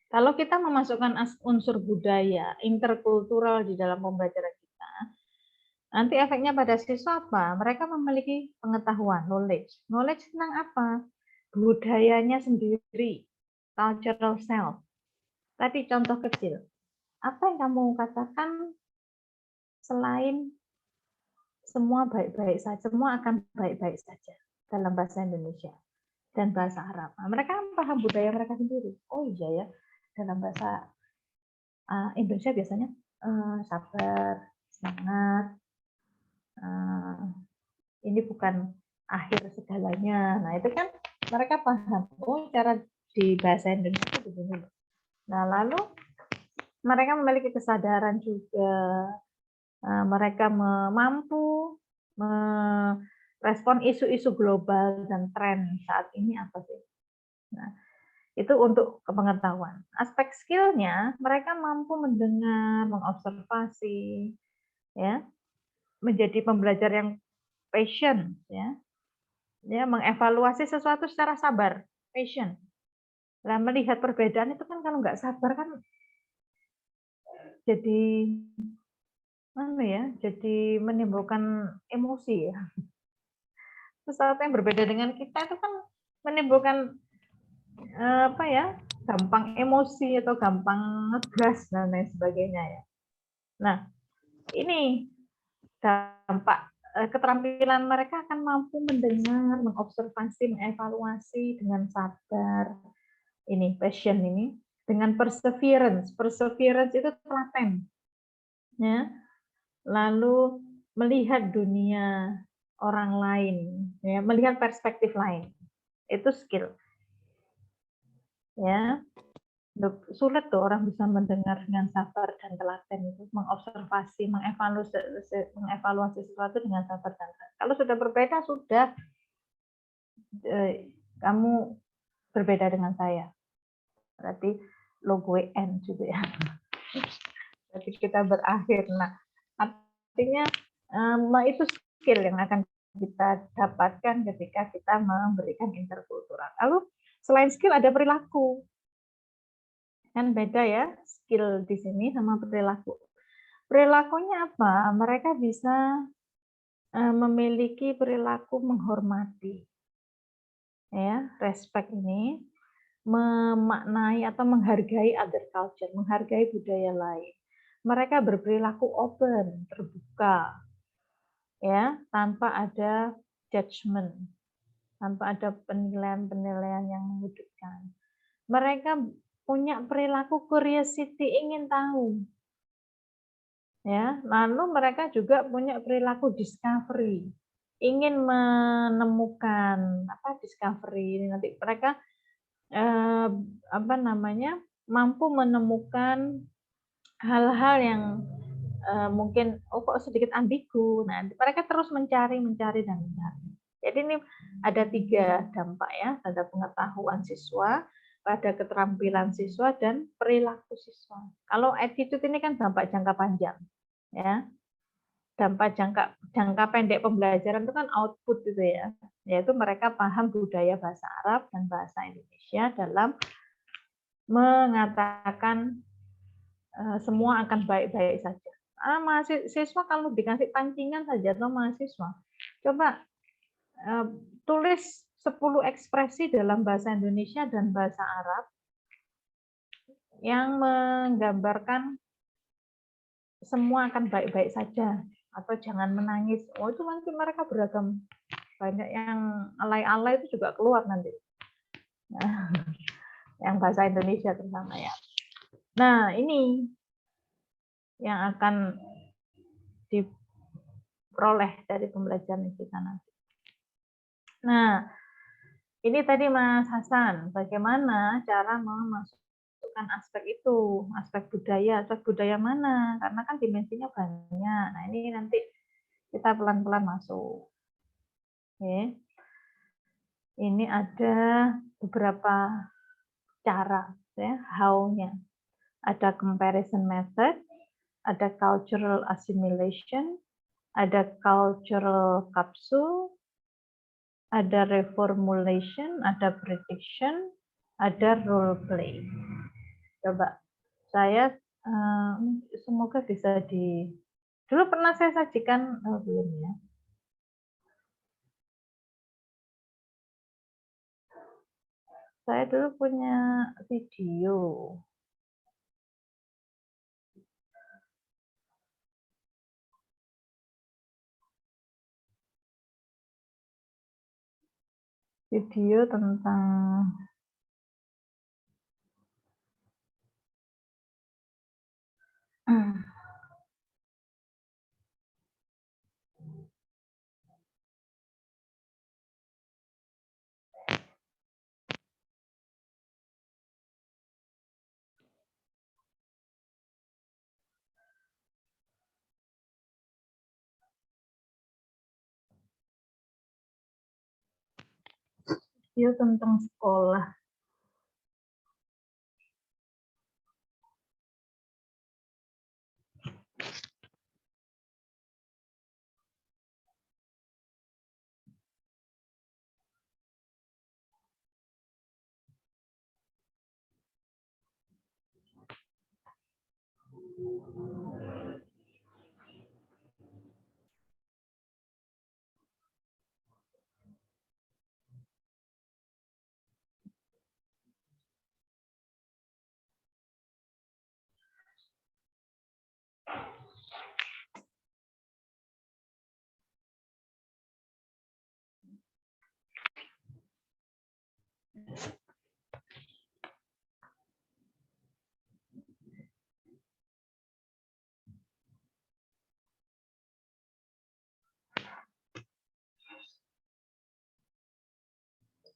Kalau kita memasukkan unsur budaya, interkultural di dalam pembelajaran kita, nanti efeknya pada siswa apa? Mereka memiliki pengetahuan, knowledge. Knowledge tentang apa? Budayanya sendiri, cultural self. Tadi contoh kecil. Apa yang kamu katakan selain semua baik-baik saja, semua akan baik-baik saja dalam bahasa Indonesia dan bahasa Arab. Nah, mereka paham budaya mereka sendiri. Oh iya ya, dalam bahasa Indonesia biasanya sabar, semangat, ini bukan akhir segalanya. Nah, itu kan mereka paham. Oh, cara di bahasa Indonesia itu begini. Nah, lalu mereka memiliki kesadaran juga. Mereka mampu merespon isu-isu global dan tren saat ini apa sih. Nah, itu untuk pengetahuan. Aspek skillnya, mereka mampu mendengar, mengobservasi, ya, menjadi pembelajar yang patient, ya, mengevaluasi sesuatu secara sabar, patient. Nah, melihat perbedaan itu kan kalau nggak sabar kan jadi jadi menimbulkan emosi, ya. Sesuatu yang berbeda dengan kita itu kan menimbulkan gampang emosi atau gampang ngegas dan lain sebagainya, ya. Nah, ini dampak keterampilan mereka akan mampu mendengar, mengobservasi, mengevaluasi dengan sabar. Ini passion ini dengan perseverance. Perseverance itu telaten, ya. Lalu melihat dunia orang lain, ya, melihat perspektif lain. Itu skill. Ya. Sulit tuh orang bisa mendengar dengan sabar dan telaten itu, mengobservasi, mengevaluasi sesuatu dengan sabar dan telaten. Kalau sudah berbeda, sudah kamu berbeda dengan saya. Berarti lo gue end gitu, ya. Berarti kita berakhir. Nah, artinya itu skill yang akan kita dapatkan ketika kita memberikan interkultural. Lalu selain skill ada perilaku. Kan beda, ya, skill di sini sama perilaku. Perilakunya apa? Mereka bisa memiliki perilaku menghormati, ya, respect ini, memaknai atau menghargai other culture, menghargai budaya lain, mereka berperilaku open, terbuka, ya, tanpa ada judgment, tanpa ada penilaian-penilaian yang menyudutkan. Mereka punya perilaku curiosity, ingin tahu. Ya, lalu mereka juga punya perilaku discovery, ingin menemukan discovery ini nanti mereka mampu menemukan hal-hal yang mungkin kok sedikit ambigu. Nah, mereka terus mencari dan mencari. Jadi ini ada 3 dampak ya, pada pengetahuan siswa, pada keterampilan siswa dan perilaku siswa. Kalau attitude ini kan dampak jangka panjang, ya. Dampak jangka pendek pembelajaran itu kan output gitu ya, yaitu mereka paham budaya bahasa Arab dan bahasa Indonesia dalam mengatakan semua akan baik-baik saja. Mahasiswa kalau dikasih pancingan saja atau mahasiswa, coba tulis 10 ekspresi dalam bahasa Indonesia dan bahasa Arab yang menggambarkan semua akan baik-baik saja atau jangan menangis. Oh, itu nanti mereka beragam, banyak yang alay-alay itu juga keluar nanti. Nah, yang bahasa Indonesia terutama ya. Nah, ini yang akan diperoleh dari pembelajaran kita nanti. Nah, ini tadi Mas Hasan, bagaimana cara memasukkan aspek itu, aspek budaya mana? Karena kan dimensinya banyak. Nah, ini nanti kita pelan-pelan masuk. Oke. Ini ada beberapa cara, ya, how-nya. Ada comparison method, ada cultural assimilation, ada cultural capsule, ada reformulation, ada prediction, ada role play. Coba saya semoga bisa dulu pernah saya sajikan belum ya? Saya dulu punya video. Video tentang video tentang sekolah.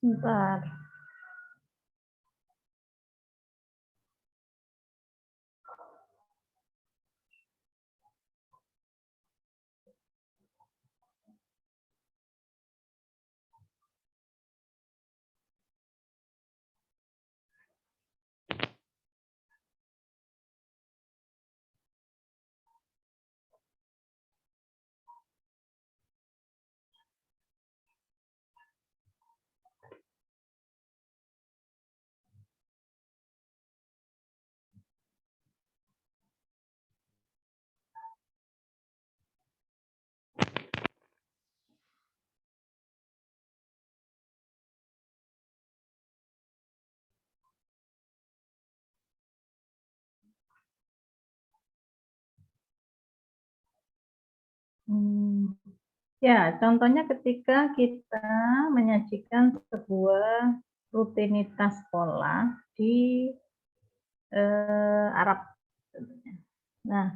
Bentar. Ya, contohnya ketika kita menyajikan sebuah rutinitas sekolah di Arab. Nah,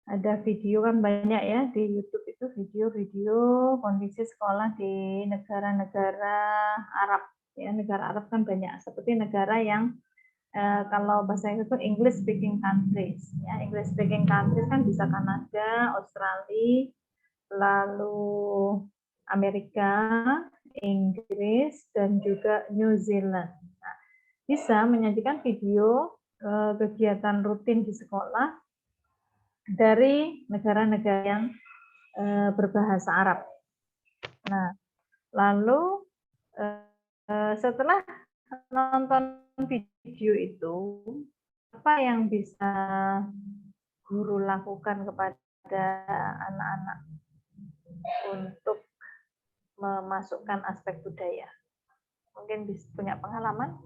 ada video kan banyak ya di YouTube itu video-video kondisi sekolah di negara-negara Arab. Ya, negara Arab kan banyak. Seperti negara yang kalau bahasa Inggris itu English speaking countries. Ya, English speaking countries kan bisa Kanada, Australia, lalu Amerika, Inggris, dan juga New Zealand. Nah, bisa menyajikan video kegiatan rutin di sekolah dari negara-negara yang berbahasa Arab. Nah, lalu setelah nonton video itu, apa yang bisa guru lakukan kepada anak-anak untuk memasukkan aspek budaya? Mungkin bisa punya pengalaman?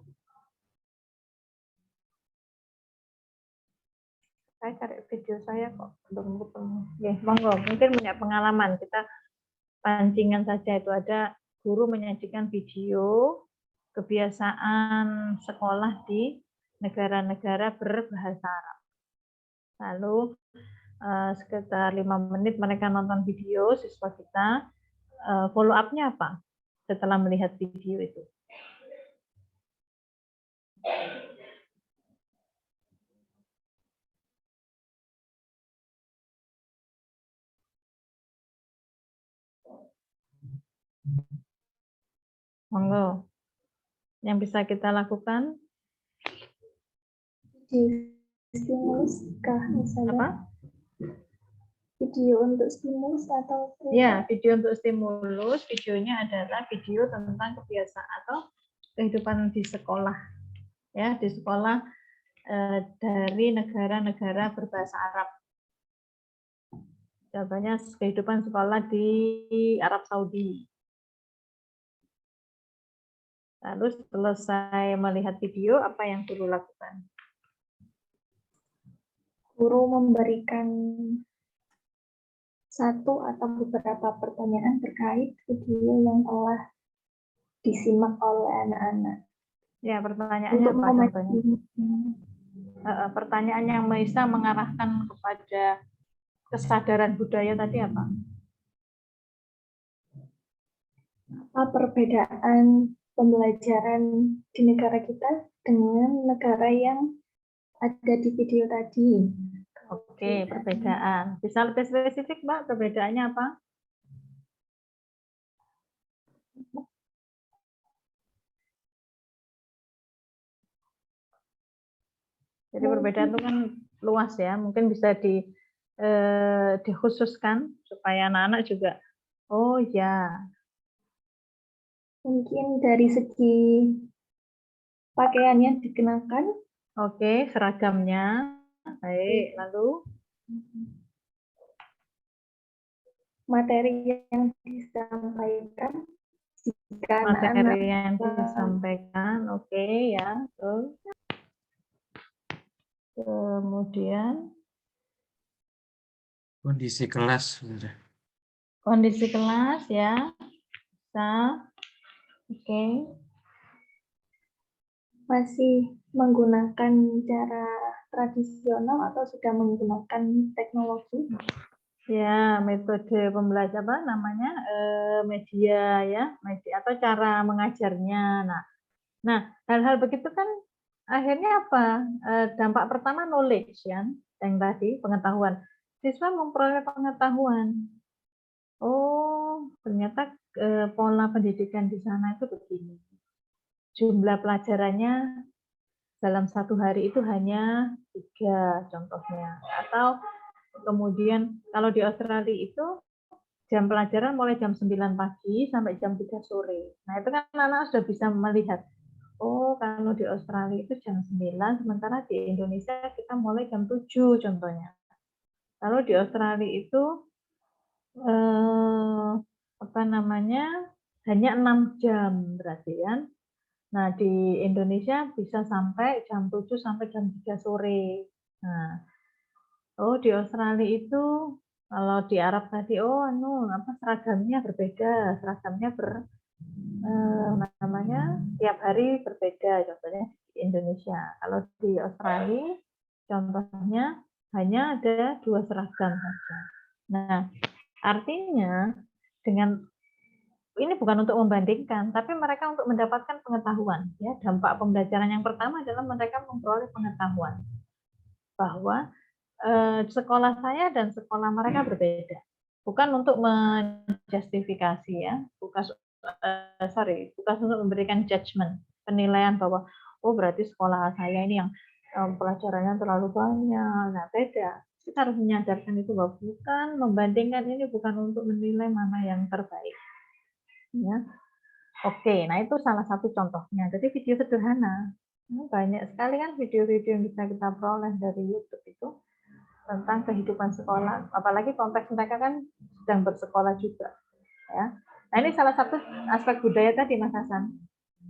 Saya cari video saya kok belum ketemu. Ya, monggo, mungkin punya pengalaman. Kita pancingan saja, itu ada guru menyajikan video kebiasaan sekolah di negara-negara berbahasa Arab. Lalu sekitar 5 menit mereka nonton video, siswa kita follow up-nya apa setelah melihat video itu? Monggo. Yang bisa kita lakukan? Stimulus kah misalnya? Apa? Video untuk stimulus atau? Ya, video untuk stimulus. Videonya adalah video tentang kebiasaan atau kehidupan di sekolah. Ya, di sekolah dari negara-negara berbahasa Arab. Contohnya kehidupan sekolah di Arab Saudi. Lalu selesai melihat video, apa yang guru lakukan? Guru memberikan satu atau beberapa pertanyaan terkait video yang telah disimak oleh anak-anak. Ya, pertanyaannya apa contohnya? Pertanyaan yang bisa mengarahkan kepada kesadaran budaya tadi apa? Apa perbedaan pembelajaran di negara kita dengan negara yang ada di video tadi? Oke, perbedaan. Bisa lebih spesifik, Mbak, perbedaannya apa? Jadi perbedaan itu kan luas ya, mungkin bisa dikhususkan supaya anak-anak juga, oh ya. Mungkin dari segi pakaian yang dikenakan. Oke, seragamnya. Baik, lalu? Materi yang disampaikan. Jika Materi yang disampaikan, oke ya. Terus. Kemudian kondisi kelas, kondisi kelas ya, bisa, oke. Masih menggunakan cara tradisional atau sudah menggunakan teknologi? Ya, metode pembelajaran apa namanya media ya, media atau cara mengajarnya. Nah, hal-hal begitu kan akhirnya apa? Dampak pertama knowledge ya, yang tadi pengetahuan. Siswa memperoleh pengetahuan. Oh, ternyata pola pendidikan di sana itu begini. Jumlah pelajarannya dalam satu hari itu hanya 3 contohnya. Atau kemudian kalau di Australia itu jam pelajaran mulai jam 9 pagi sampai jam 3 sore. Nah, itu kan anak sudah bisa melihat. Oh, kalau di Australia itu jam 9, sementara di Indonesia kita mulai jam 7 contohnya. Kalau di Australia itu apa namanya? Hanya 6 jam berarti kan. Nah, di Indonesia bisa sampai jam 7 sampai jam 3 sore. Nah, oh di Australia itu Kalau di Arab tadi, oh, seragamnya berbeda, seragamnya namanya tiap hari berbeda, contohnya di Indonesia. Kalau di Australia, contohnya hanya ada 2 seragam saja. Nah, artinya dengan ini bukan untuk membandingkan, tapi mereka untuk mendapatkan pengetahuan. Ya, dampak pembelajaran yang pertama adalah mereka memperoleh pengetahuan bahwa sekolah saya dan sekolah mereka berbeda. Bukan untuk menjustifikasi ya, bukan untuk memberikan judgement, penilaian bahwa oh berarti sekolah saya ini yang pelajarannya terlalu banyak. Nah, beda. Kita harus menyadarkan itu bahwa bukan membandingkan, ini bukan untuk menilai mana yang terbaik. Ya. Oke, nah itu salah satu contohnya. Jadi video sederhana. Banyak sekali kan video-video yang bisa kita peroleh dari YouTube itu tentang kehidupan sekolah, apalagi konteks mereka kan sedang bersekolah juga, ya. Nah ini salah satu aspek budaya tadi, Mas Hasan,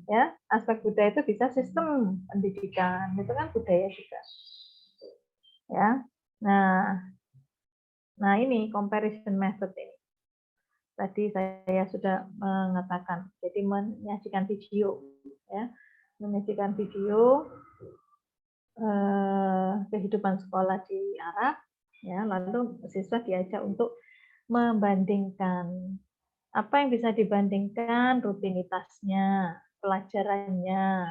ya. Aspek budaya itu bisa sistem pendidikan, itu kan budaya juga, ya. Nah ini comparison method ini. Tadi saya sudah mengatakan, jadi menyajikan video, ya, menyajikan video kehidupan sekolah di Arab, ya, lalu siswa diajak untuk membandingkan apa yang bisa dibandingkan, rutinitasnya, pelajarannya,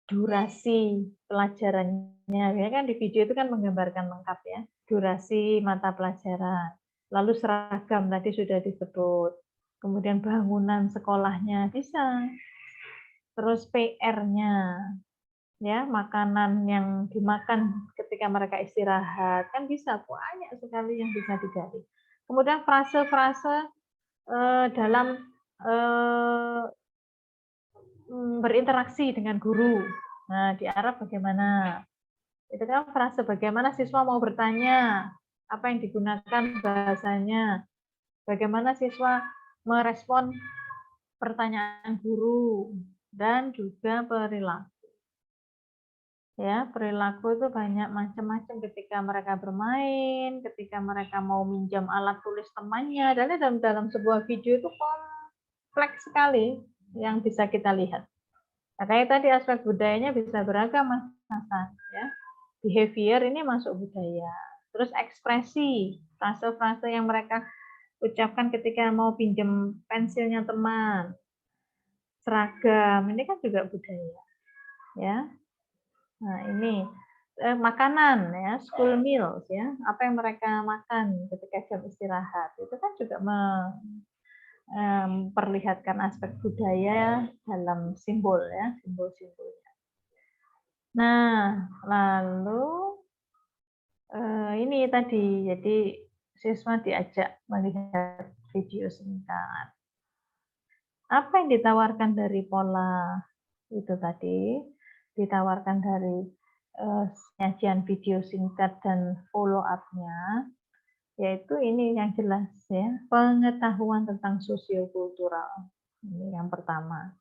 durasi pelajarannya, ya kan di video itu kan menggambarkan lengkap ya, durasi mata pelajaran, lalu seragam tadi sudah disebut, kemudian bangunan sekolahnya bisa, terus PR-nya, ya, makanan yang dimakan ketika mereka istirahat, kan bisa, banyak sekali yang bisa digali. Kemudian frase-frase dalam berinteraksi dengan guru. Nah, di Arab bagaimana? Itu kan frase bagaimana siswa mau bertanya, apa yang digunakan bahasanya, bagaimana siswa merespon pertanyaan guru, dan juga perilaku. Ya, perilaku itu banyak macam-macam ketika mereka bermain, ketika mereka mau minjam alat tulis temannya, dan dalam sebuah video itu kompleks sekali yang bisa kita lihat. Nah, kayak tadi aspek budayanya bisa beragam, Mas Hasan, ya. Behavior ini masuk budaya. Terus ekspresi, frase-frase yang mereka ucapkan ketika mau pinjam pensilnya teman, seragam, ini kan juga budaya, ya. Nah, ini makanan ya, school meals ya, apa yang mereka makan ketika jam istirahat, itu kan juga memperlihatkan aspek budaya dalam simbol ya, simbol-simbolnya. Nah, lalu ini tadi, jadi siswa diajak melihat video singkat. Apa yang ditawarkan dari pola itu tadi, ditawarkan dari sajian video singkat dan follow up-nya, yaitu ini yang jelas ya, pengetahuan tentang sosiokultural. Ini yang pertama.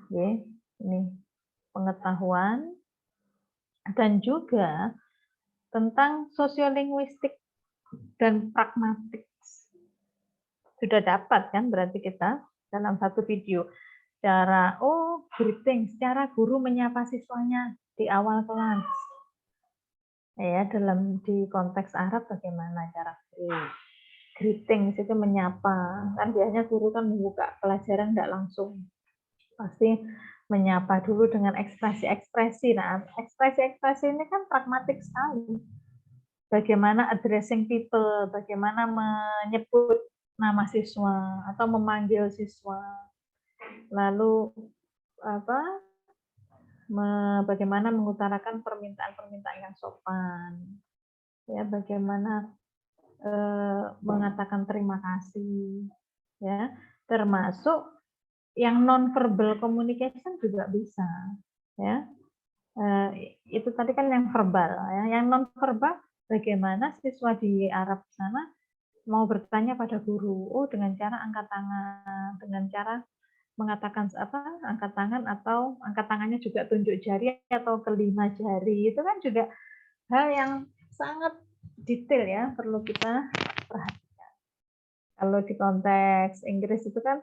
Oke, ini pengetahuan dan juga tentang sosiolinguistik dan pragmatik. Sudah dapat kan berarti kita dalam satu video. Cara greeting, secara guru menyapa siswanya di awal kelas. Ya, di konteks Arab bagaimana cara greeting itu menyapa. Kan biasanya guru kan membuka pelajaran tidak langsung. Pasti menyapa dulu dengan ekspresi-ekspresi. Nah, ekspresi-ekspresi ini kan pragmatik sekali. Bagaimana addressing people, bagaimana menyebut nama siswa atau memanggil siswa. Lalu bagaimana mengutarakan permintaan-permintaan yang sopan, ya, bagaimana mengatakan terima kasih, ya, termasuk yang non-verbal communication juga bisa, ya. Itu tadi kan yang verbal, ya. Yang non-verbal bagaimana siswa di Arab sana mau bertanya pada guru, dengan cara angkat tangan, dengan cara mengatakan angkat tangan, atau angkat tangannya juga tunjuk jari atau kelima jari, itu kan juga hal yang sangat detail ya, perlu kita perhatikan. Kalau di konteks Inggris itu kan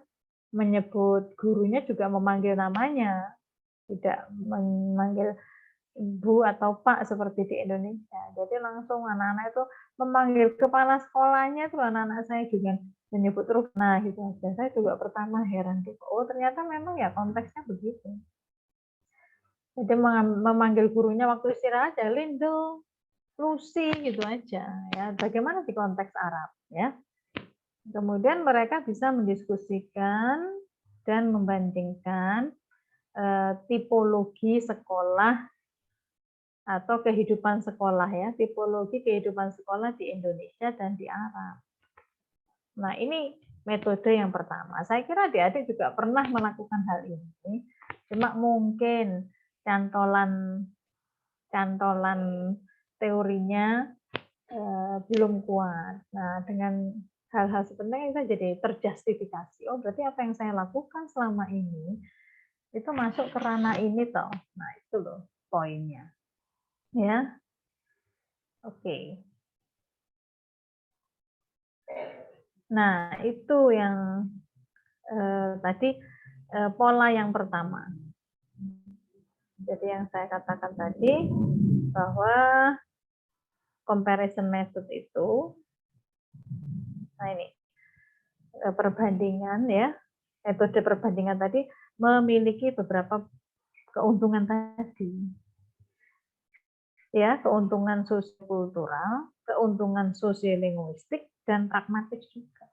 menyebut gurunya juga memanggil namanya, tidak memanggil Bu atau Pak seperti di Indonesia. Jadi langsung anak-anak itu memanggil kepala sekolahnya itu anak-anak saya juga menyebut Rukna gitu aja. Saya juga pertama heran gitu. Oh ternyata memang ya konteksnya begitu. Jadi memanggil gurunya waktu istirahat ya Lindo, Lucy gitu aja. Ya bagaimana di konteks Arab ya. Kemudian mereka bisa mendiskusikan dan membandingkan tipologi sekolah atau kehidupan sekolah ya, tipologi kehidupan sekolah di Indonesia dan di Arab. Nah, ini metode yang pertama. Saya kira adik-adik juga pernah melakukan hal ini, cuma mungkin cantolan teorinya belum kuat. Nah, dengan hal-hal seperti ini kita jadi terjustifikasi. Oh, berarti apa yang saya lakukan selama ini itu masuk ke ranah ini toh. Nah, itu loh poinnya. Ya. Oke. Nah, itu yang tadi pola yang pertama. Jadi yang saya katakan tadi bahwa comparison method itu, nah ini perbandingan ya, metode perbandingan tadi memiliki beberapa keuntungan tadi. Ya, keuntungan sosiokultural, keuntungan sosiolinguistik, dan pragmatis juga.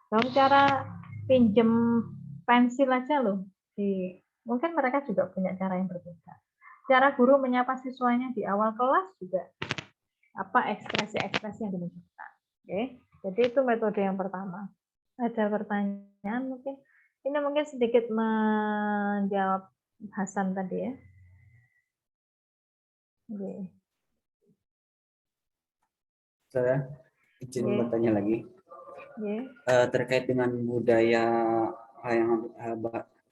Kalau cara pinjem pensil aja loh, mungkin mereka juga punya cara yang berbeda. Cara guru menyapa siswanya di awal kelas juga apa ekspresi-ekspresi yang dimunculkan. Oke, jadi itu metode yang pertama. Ada pertanyaan mungkin? Ini mungkin sedikit menjawab Hasan tadi ya. Oke. Saya izin bertanya lagi. Terkait dengan budaya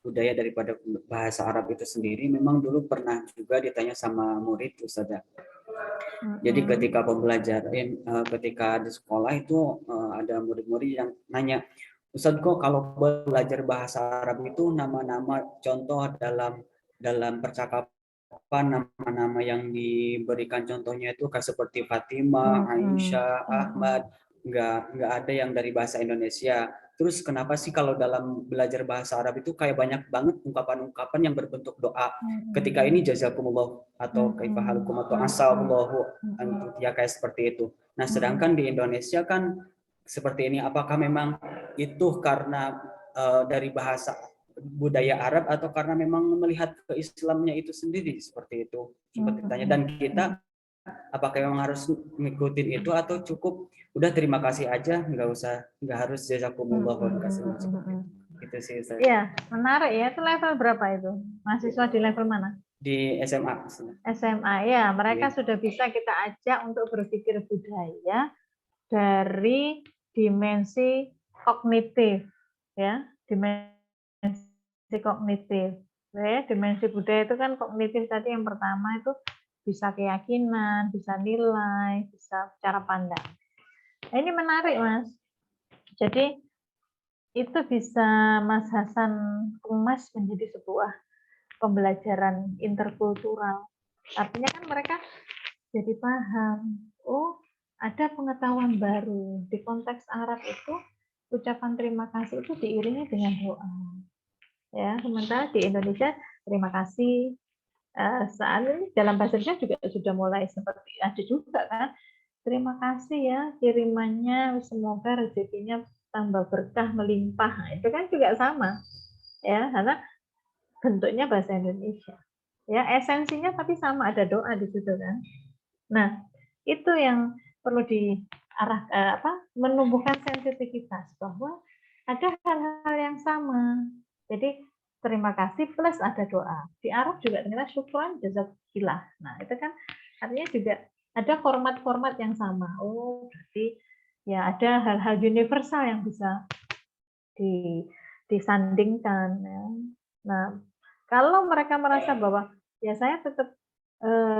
budaya daripada bahasa Arab itu sendiri, memang dulu pernah juga ditanya sama murid Ustaz. Jadi ketika pembelajaran, ketika di sekolah itu ada murid-murid yang nanya, Ustaz kok kalau belajar bahasa Arab itu nama-nama contoh dalam percakapan nama-nama yang diberikan contohnya itu kayak seperti Fatimah, Aisyah, Ahmad, nggak ada yang dari bahasa Indonesia. Terus kenapa sih kalau dalam belajar bahasa Arab itu kayak banyak banget ungkapan-ungkapan yang berbentuk doa. Ketika ini jazakumullah atau kaifahalukum atau asallahu ya kayak seperti itu. Nah, sedangkan di Indonesia kan seperti ini, apakah memang itu karena dari bahasa budaya Arab atau karena memang melihat ke Islamnya itu sendiri seperti itu? Sempat ditanya, dan kita apakah memang harus ngikutin itu atau cukup udah terima kasih aja, nggak harus jazakumullah itu sih saya. Iya, menarik ya. Itu level berapa itu? Mahasiswa di level mana? Di SMA. SMA ya, mereka sudah bisa kita ajak untuk berpikir budaya dari dimensi kognitif ya, dimensi kognitif. Ya, dimensi budaya itu kan kognitif tadi yang pertama itu bisa keyakinan, bisa nilai, bisa cara pandang. Nah, ini menarik, Mas. Jadi itu bisa Mas Hasan kemas menjadi sebuah pembelajaran interkultural. Artinya kan mereka jadi paham, oh ada pengetahuan baru. Di konteks Arab itu ucapan terima kasih itu diiringi dengan doa. Ya, sementara di Indonesia terima kasih saat ini dalam bahasa Indonesia juga sudah mulai seperti ada juga kan. Terima kasih ya kirimannya, semoga rezekinya tambah berkah melimpah. Nah, itu kan juga sama. Ya, karena bentuknya bahasa Indonesia. Ya, esensinya tapi sama, ada doa di situ kan. Nah, itu yang perlu menumbuhkan sensitivitas bahwa ada hal-hal yang sama. Jadi terima kasih plus ada doa. Di Arab juga ternyata syukran jazakillah. Nah, itu kan artinya juga ada format-format yang sama. Oh, berarti ya ada hal-hal universal yang bisa disandingkan. Ya. Nah, kalau mereka merasa bahwa ya saya tetap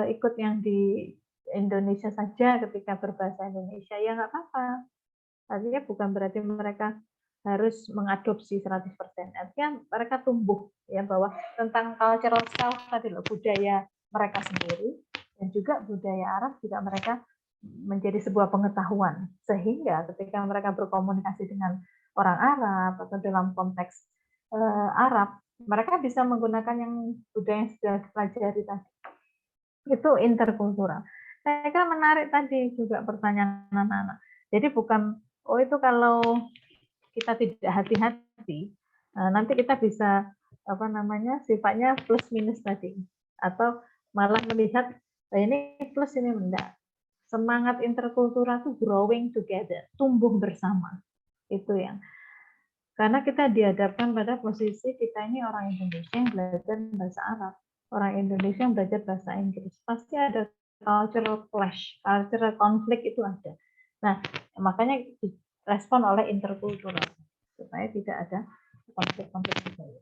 ikut yang di Indonesia saja ketika berbahasa Indonesia, ya nggak apa-apa. Artinya bukan berarti mereka harus mengadopsi 100%. Artinya mereka tumbuh ya bahwa tentang cultural self tadi loh, budaya mereka sendiri dan juga budaya Arab juga mereka menjadi sebuah pengetahuan, sehingga ketika mereka berkomunikasi dengan orang Arab atau dalam konteks Arab, mereka bisa menggunakan yang budaya yang sudah dipelajari tadi. Itu interkultural. Saya kira menarik tadi juga pertanyaan anak-anak. Jadi bukan, oh itu kalau kita tidak hati-hati, nanti kita bisa apa namanya sifatnya plus minus tadi, atau malah melihat ini plus ini enggak. Semangat interkultural itu growing together, tumbuh bersama. Itu yang karena kita dihadapkan pada posisi kita ini orang Indonesia yang belajar bahasa Arab, orang Indonesia yang belajar bahasa Inggris. Pasti ada cultural clash, cultural conflict itu ada. Nah, makanya direspon oleh interkultural supaya tidak ada konflik-konflik budaya.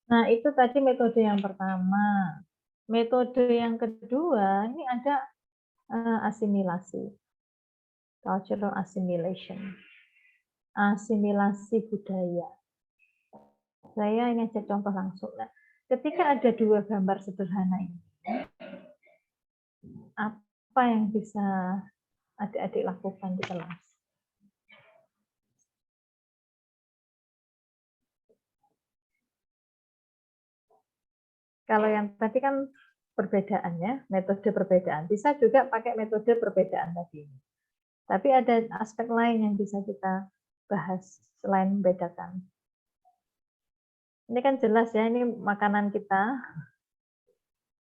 Nah, itu tadi metode yang pertama. Metode yang kedua, ini ada asimilasi, cultural assimilation, asimilasi budaya. Saya ingin cek contoh langsung. Nah, ketika ada dua gambar sederhana ini, apa yang bisa adik-adik lakukan di kelas? Kalau yang tadi kan perbedaannya, metode perbedaan. Bisa juga pakai metode perbedaan tadi. Tapi ada aspek lain yang bisa kita bahas selain membedakan. Ini kan jelas ya, ini makanan kita.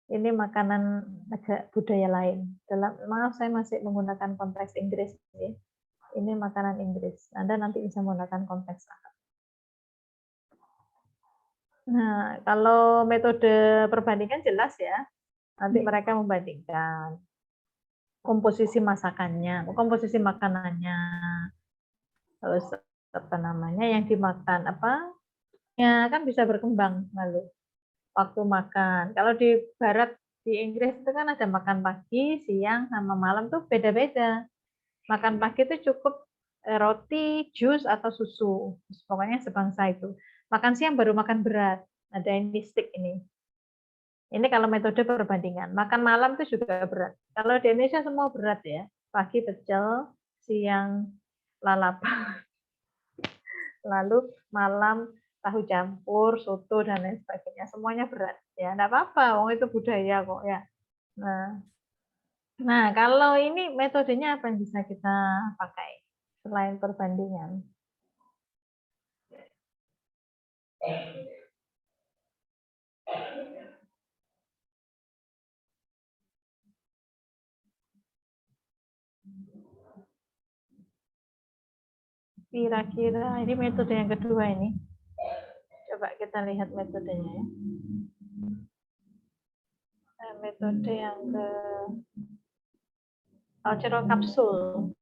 Ini makanan budaya lain. Maaf, saya masih menggunakan konteks Inggris. Ini makanan Inggris. Anda nanti bisa menggunakan konteks Arab. Nah, kalau metode perbandingan jelas ya. Nanti mereka membandingkan komposisi masakannya, komposisi makanannya, terus apa namanya yang dimakan apa, ya kan bisa berkembang lalu waktu makan. Kalau di Barat di Inggris itu kan ada makan pagi, siang, sama malam tuh beda-beda. Makan pagi itu cukup roti, jus atau susu, pokoknya sebangsa itu. Makan siang baru makan berat. Ada ini stick ini. Ini kalau metode perbandingan. Makan malam itu juga berat. Kalau di Indonesia semua berat ya. Pagi pecel, siang lalap. Lalu malam tahu campur, soto dan lain sebagainya. Semuanya berat. Ya, enggak apa-apa, wong itu budaya kok ya. Nah, kalau ini metodenya apa yang bisa kita pakai selain perbandingan? Kira-kira ini metode yang kedua ini. Coba kita lihat metodenya ya. Metode yang ke cultural capsule.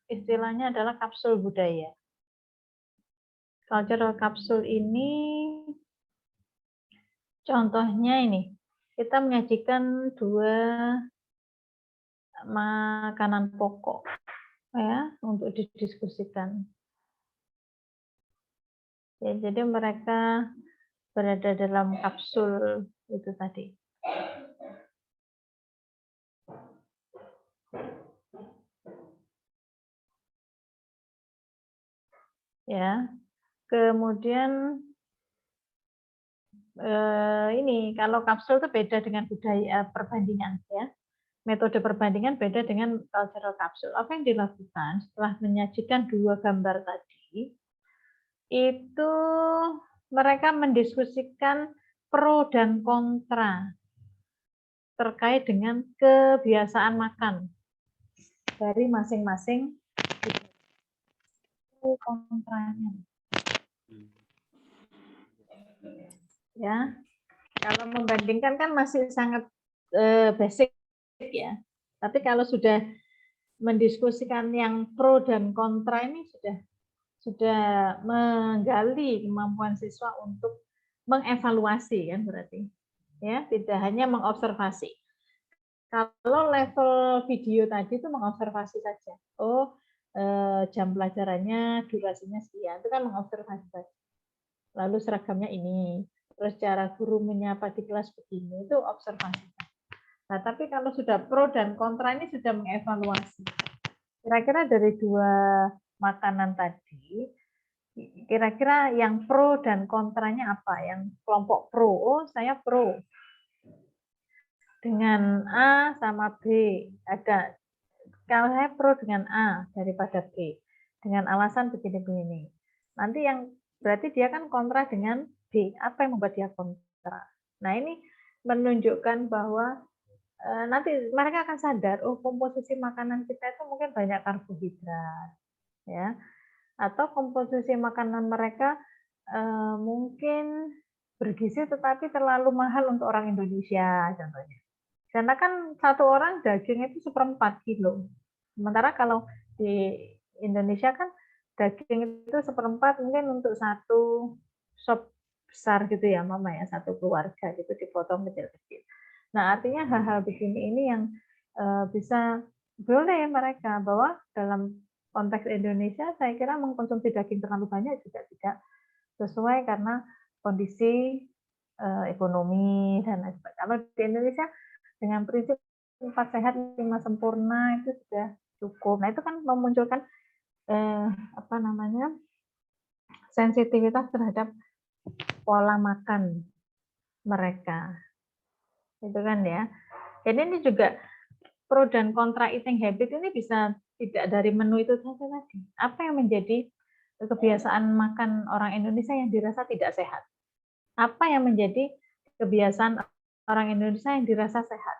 Istilahnya adalah kapsul budaya. Cultural capsule ini contohnya ini. Kita menyajikan dua makanan pokok ya untuk didiskusikan. Ya, jadi mereka berada dalam kapsul itu tadi. Ya, kemudian ini kalau kapsul itu beda dengan budaya perbandingan ya. Metode perbandingan beda dengan cultural capsule. Apa yang dilakukan setelah menyajikan dua gambar tadi? Itu mereka mendiskusikan pro dan kontra terkait dengan kebiasaan makan dari masing-masing kontranya. Ya, kalau membandingkan kan masih sangat basic ya. Tapi kalau sudah mendiskusikan yang pro dan kontra ini sudah menggali kemampuan siswa untuk mengevaluasi kan berarti. Ya, tidak hanya mengobservasi. Kalau level video tadi itu mengobservasi saja. Oh, jam pelajarannya durasinya sekian, itu kan mengobservasi saja. Lalu seragamnya ini, terus cara guru menyapa di kelas begini, itu observasi. Nah, tapi kalau sudah pro dan kontra ini sudah mengevaluasi. Kira-kira dari 2 makanan tadi, kira-kira yang pro dan kontranya apa? Yang kelompok pro, oh saya pro. Dengan A sama B, ada. Kalau saya pro dengan A daripada B, dengan alasan begini-begini. Nanti yang berarti dia kan kontra dengan B. Apa yang membuat dia kontra? Nah, ini menunjukkan bahwa nanti mereka akan sadar, oh komposisi makanan kita itu mungkin banyak karbohidrat, ya, atau komposisi makanan mereka mungkin bergizi tetapi terlalu mahal untuk orang Indonesia, contohnya. Karena kan satu orang daging itu 1/4 kilo. Sementara kalau di Indonesia kan daging itu 1/4 mungkin untuk satu sop besar gitu ya, Mama ya, satu keluarga gitu dipotong kecil-kecil. Nah, artinya hal-hal begini ini yang bisa boleh mereka bahwa dalam konteks Indonesia saya kira mengkonsumsi daging terlalu banyak juga tidak sesuai karena kondisi ekonomi dan lain sebagainya. Kalau di Indonesia dengan prinsip 4 sehat 5 sempurna itu sudah cukup. Nah, itu kan memunculkan sensitivitas terhadap pola makan mereka. Itu kan ya. Jadi ini juga pro dan kontra eating habit ini bisa tidak dari menu itu saja tadi. Apa yang menjadi kebiasaan makan orang Indonesia yang dirasa tidak sehat? Apa yang menjadi kebiasaan orang Indonesia yang dirasa sehat?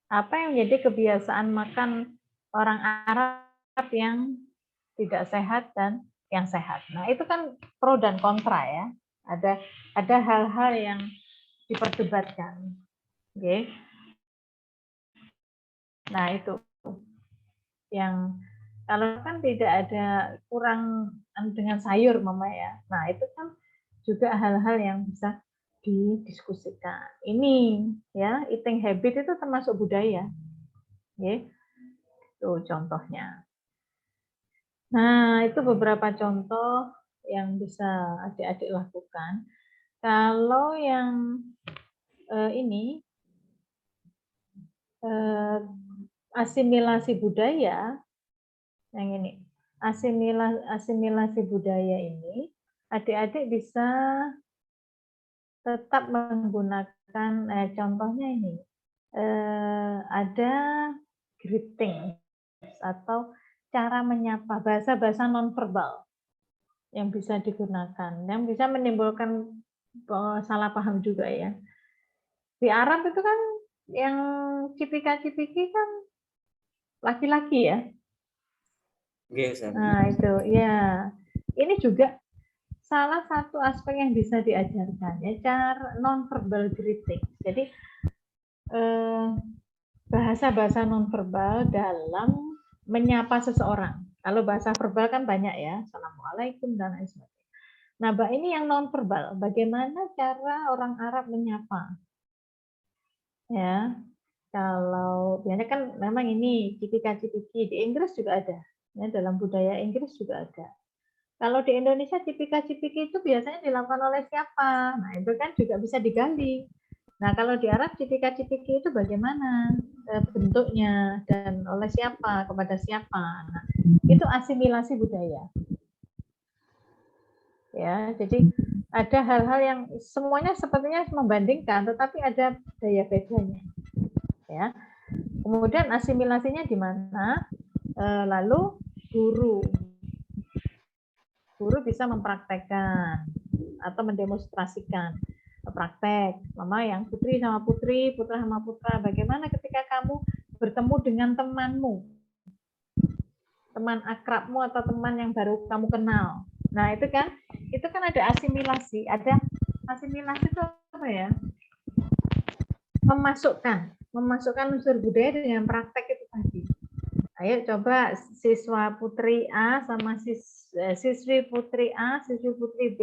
Apa yang menjadi kebiasaan makan orang Arab yang tidak sehat dan yang sehat? Nah, itu kan pro dan kontra ya. Ada hal-hal yang diperdebatkan. Oke. Nah, itu yang kalau kan tidak ada kurang dengan sayur, Mama ya. Nah, itu kan juga hal-hal yang bisa didiskusikan. Ini ya, eating habit itu termasuk budaya. Oke. Itu contohnya. Nah, itu beberapa contoh yang bisa adik-adik lakukan. Kalau yang ini asimilasi budaya, yang ini asimilasi budaya ini, adik-adik bisa tetap menggunakan contohnya ini ada greeting atau cara menyapa, bahasa-bahasa nonverbal yang bisa digunakan, yang bisa menimbulkan salah paham juga ya. Di Arab itu kan yang cipika-cipiki kan laki-laki ya. Nah itu ya, ini juga salah satu aspek yang bisa diajarkan ya, cara nonverbal greeting. Jadi bahasa-bahasa nonverbal dalam menyapa seseorang. Kalau bahasa verbal kan banyak ya, assalamualaikum dan lain sebagainya. Nah, Mbak, ini yang nonverbal, bagaimana cara orang Arab menyapa? Ya, kalau biasanya kan memang ini cipika-cipiki, di Inggris juga ada, ya, dalam budaya Inggris juga ada. Kalau di Indonesia cipika-cipiki itu biasanya dilakukan oleh siapa? Nah, itu kan juga bisa digali. Nah, kalau di Arab cipika-cipiki itu bagaimana bentuknya dan oleh siapa, kepada siapa? Nah, itu asimilasi budaya. Ya, jadi ada hal-hal yang semuanya sepertinya membandingkan, tetapi ada daya bedanya. Ya. Kemudian asimilasinya di mana? Lalu guru bisa mempraktekkan atau mendemonstrasikan praktek. Mama yang putri sama putri, putra sama putra. Bagaimana ketika kamu bertemu dengan temanmu, teman akrabmu atau teman yang baru kamu kenal. Nah, itu kan ada asimilasi. Ada asimilasi itu apa ya? Memasukkan unsur budaya dengan praktek itu tadi. Ayo coba siswa putri A sama siswi putri A, siswi putri B,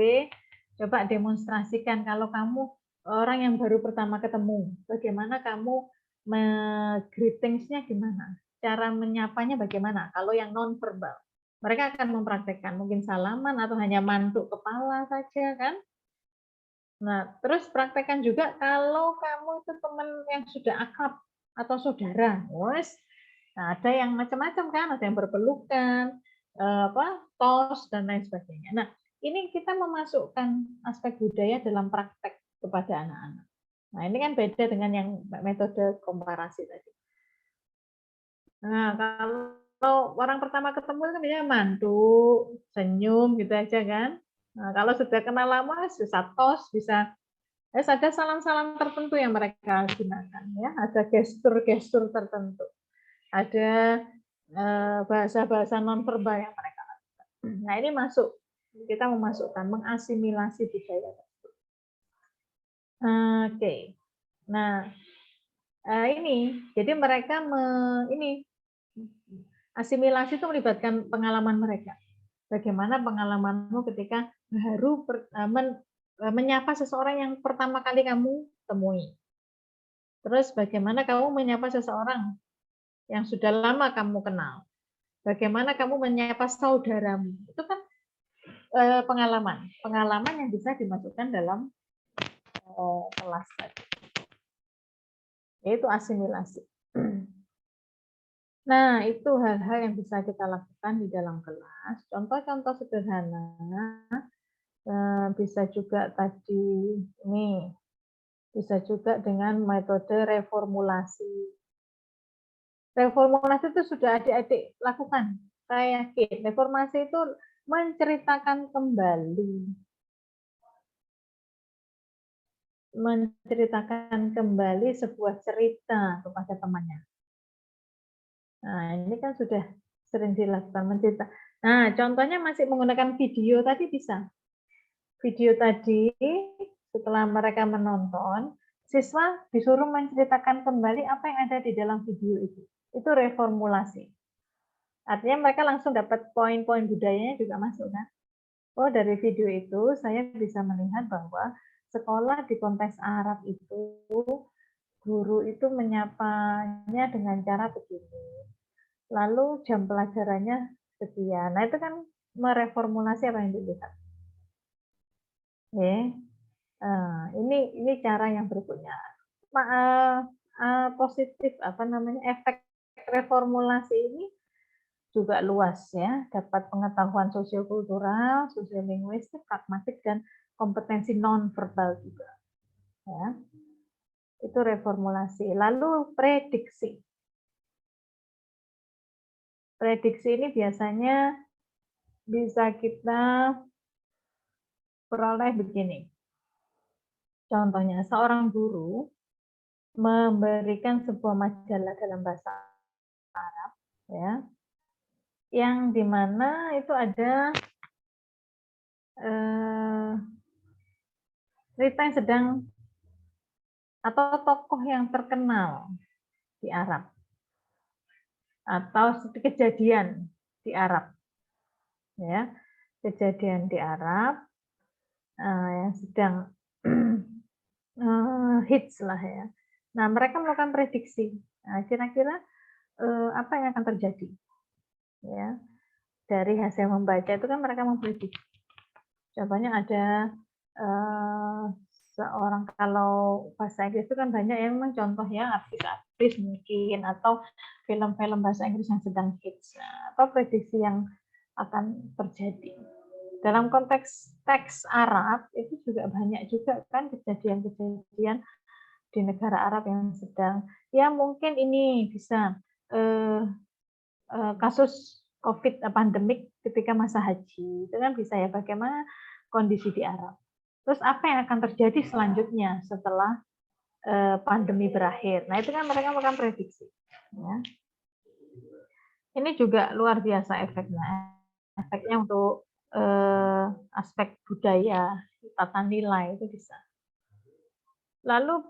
coba demonstrasikan kalau kamu orang yang baru pertama ketemu, bagaimana kamu greetingsnya gimana? Cara menyapanya bagaimana? Kalau yang non-verbal, mereka akan mempraktekkan mungkin salaman atau hanya mantuk kepala saja kan? Nah, terus praktekkan juga kalau kamu itu teman yang sudah akrab atau saudara, wes. Nah, ada yang macam-macam kan, ada yang berpelukan, tos dan lain sebagainya. Nah, ini kita memasukkan aspek budaya dalam praktek kepada anak-anak. Nah, ini kan beda dengan yang metode komparasi tadi. Nah, kalau orang pertama ketemu kan biasanya mantuk, senyum gitu aja kan. Nah, kalau sudah kenal lama bisa tos, bisa ada salam-salam tertentu yang mereka gunakan ya, ada gestur-gestur tertentu. Ada bahasa-bahasa nonverbal yang mereka lakukan. Nah, ini masuk, kita memasukkan, mengasimilasi budaya. Oke. Nah, ini jadi mereka ini asimilasi itu melibatkan pengalaman mereka. Bagaimana pengalamanmu ketika baru menyapa seseorang yang pertama kali kamu temui. Terus bagaimana kamu menyapa seseorang yang sudah lama kamu kenal. Bagaimana kamu menyapa saudaramu. Itu kan pengalaman. Pengalaman yang bisa dimasukkan dalam kelas tadi. Yaitu asimilasi. Nah, itu hal-hal yang bisa kita lakukan di dalam kelas. Contoh-contoh sederhana bisa juga tadi ini, bisa juga dengan metode reformulasi. Reformulasi itu sudah adik-adik lakukan. Saya yakin reformasi itu menceritakan kembali sebuah cerita kepada temannya. Nah, ini kan sudah sering dilakukan mencerita. Nah, contohnya masih menggunakan video tadi bisa. Video tadi setelah mereka menonton, siswa disuruh menceritakan kembali apa yang ada di dalam video itu. Itu reformulasi. Artinya mereka langsung dapat poin-poin budayanya juga masuk kan. Oh, dari video itu saya bisa melihat bahwa sekolah di konteks Arab itu guru itu menyapanya dengan cara begini. Lalu jam pelajarannya sekian. Nah, itu kan mereformulasi apa yang dilihat. Ini cara yang berikutnya. Positif efek reformulasi ini juga luas ya, dapat pengetahuan sosiokultural, sosiolinguistik, pragmatik dan kompetensi nonverbal juga. Ya. Itu reformulasi. Lalu prediksi. Prediksi ini biasanya bisa kita peroleh begini. Contohnya, seorang guru memberikan sebuah majalah dalam bahasa Arab, ya, yang dimana itu ada cerita yang sedang atau tokoh yang terkenal di Arab atau kejadian di Arab, ya, kejadian di Arab yang sedang hits lah ya. Nah, mereka melakukan prediksi. Nah, kira-kira apa yang akan terjadi? Ya, dari hasil membaca itu kan mereka memprediksi. Contohnya ada seorang, kalau bahasa Inggris itu kan banyak yang memang contoh ya, artis-artis mungkin atau film-film bahasa Inggris yang sedang hits. Nah, apa prediksi yang akan terjadi? Dalam konteks teks Arab itu juga banyak juga kan kejadian-kejadian di negara Arab yang sedang, ya mungkin ini bisa kasus COVID pandemik ketika masa haji, itu kan bisa ya, bagaimana kondisi di Arab. Terus apa yang akan terjadi selanjutnya setelah pandemi berakhir? Nah, itu kan mereka melakukan prediksi. Ya. Ini juga luar biasa efeknya. Efeknya untuk aspek budaya, tata nilai itu bisa. Lalu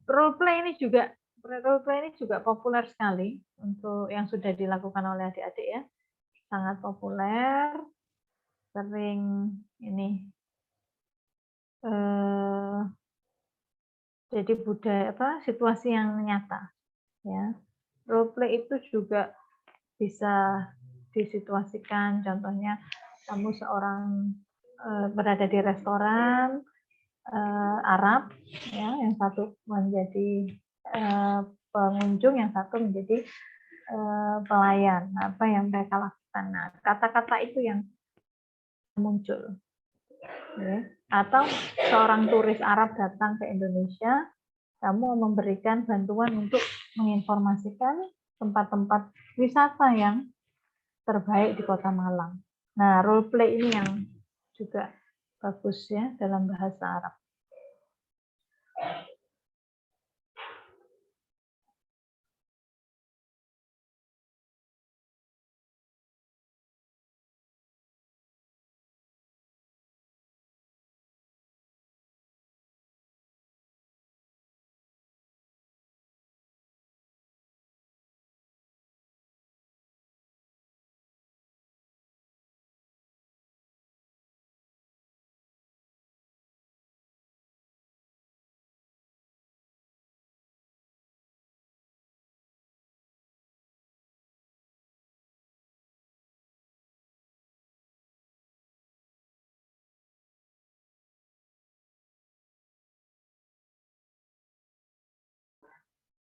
role play ini juga populer sekali untuk yang sudah dilakukan oleh adik-adik ya, sangat populer, sering ini Jadi budaya situasi yang nyata, ya. Role play itu juga bisa disituasikan, contohnya kamu seorang berada di restoran Arab, ya, yang satu menjadi pengunjung, yang satu menjadi pelayan. Apa yang mereka lakukan? Nah, kata-kata itu yang muncul. Ya. Atau seorang turis Arab datang ke Indonesia, kamu memberikan bantuan untuk menginformasikan tempat-tempat wisata yang terbaik di Kota Malang. Nah, role play ini yang juga bagus ya dalam bahasa Arab.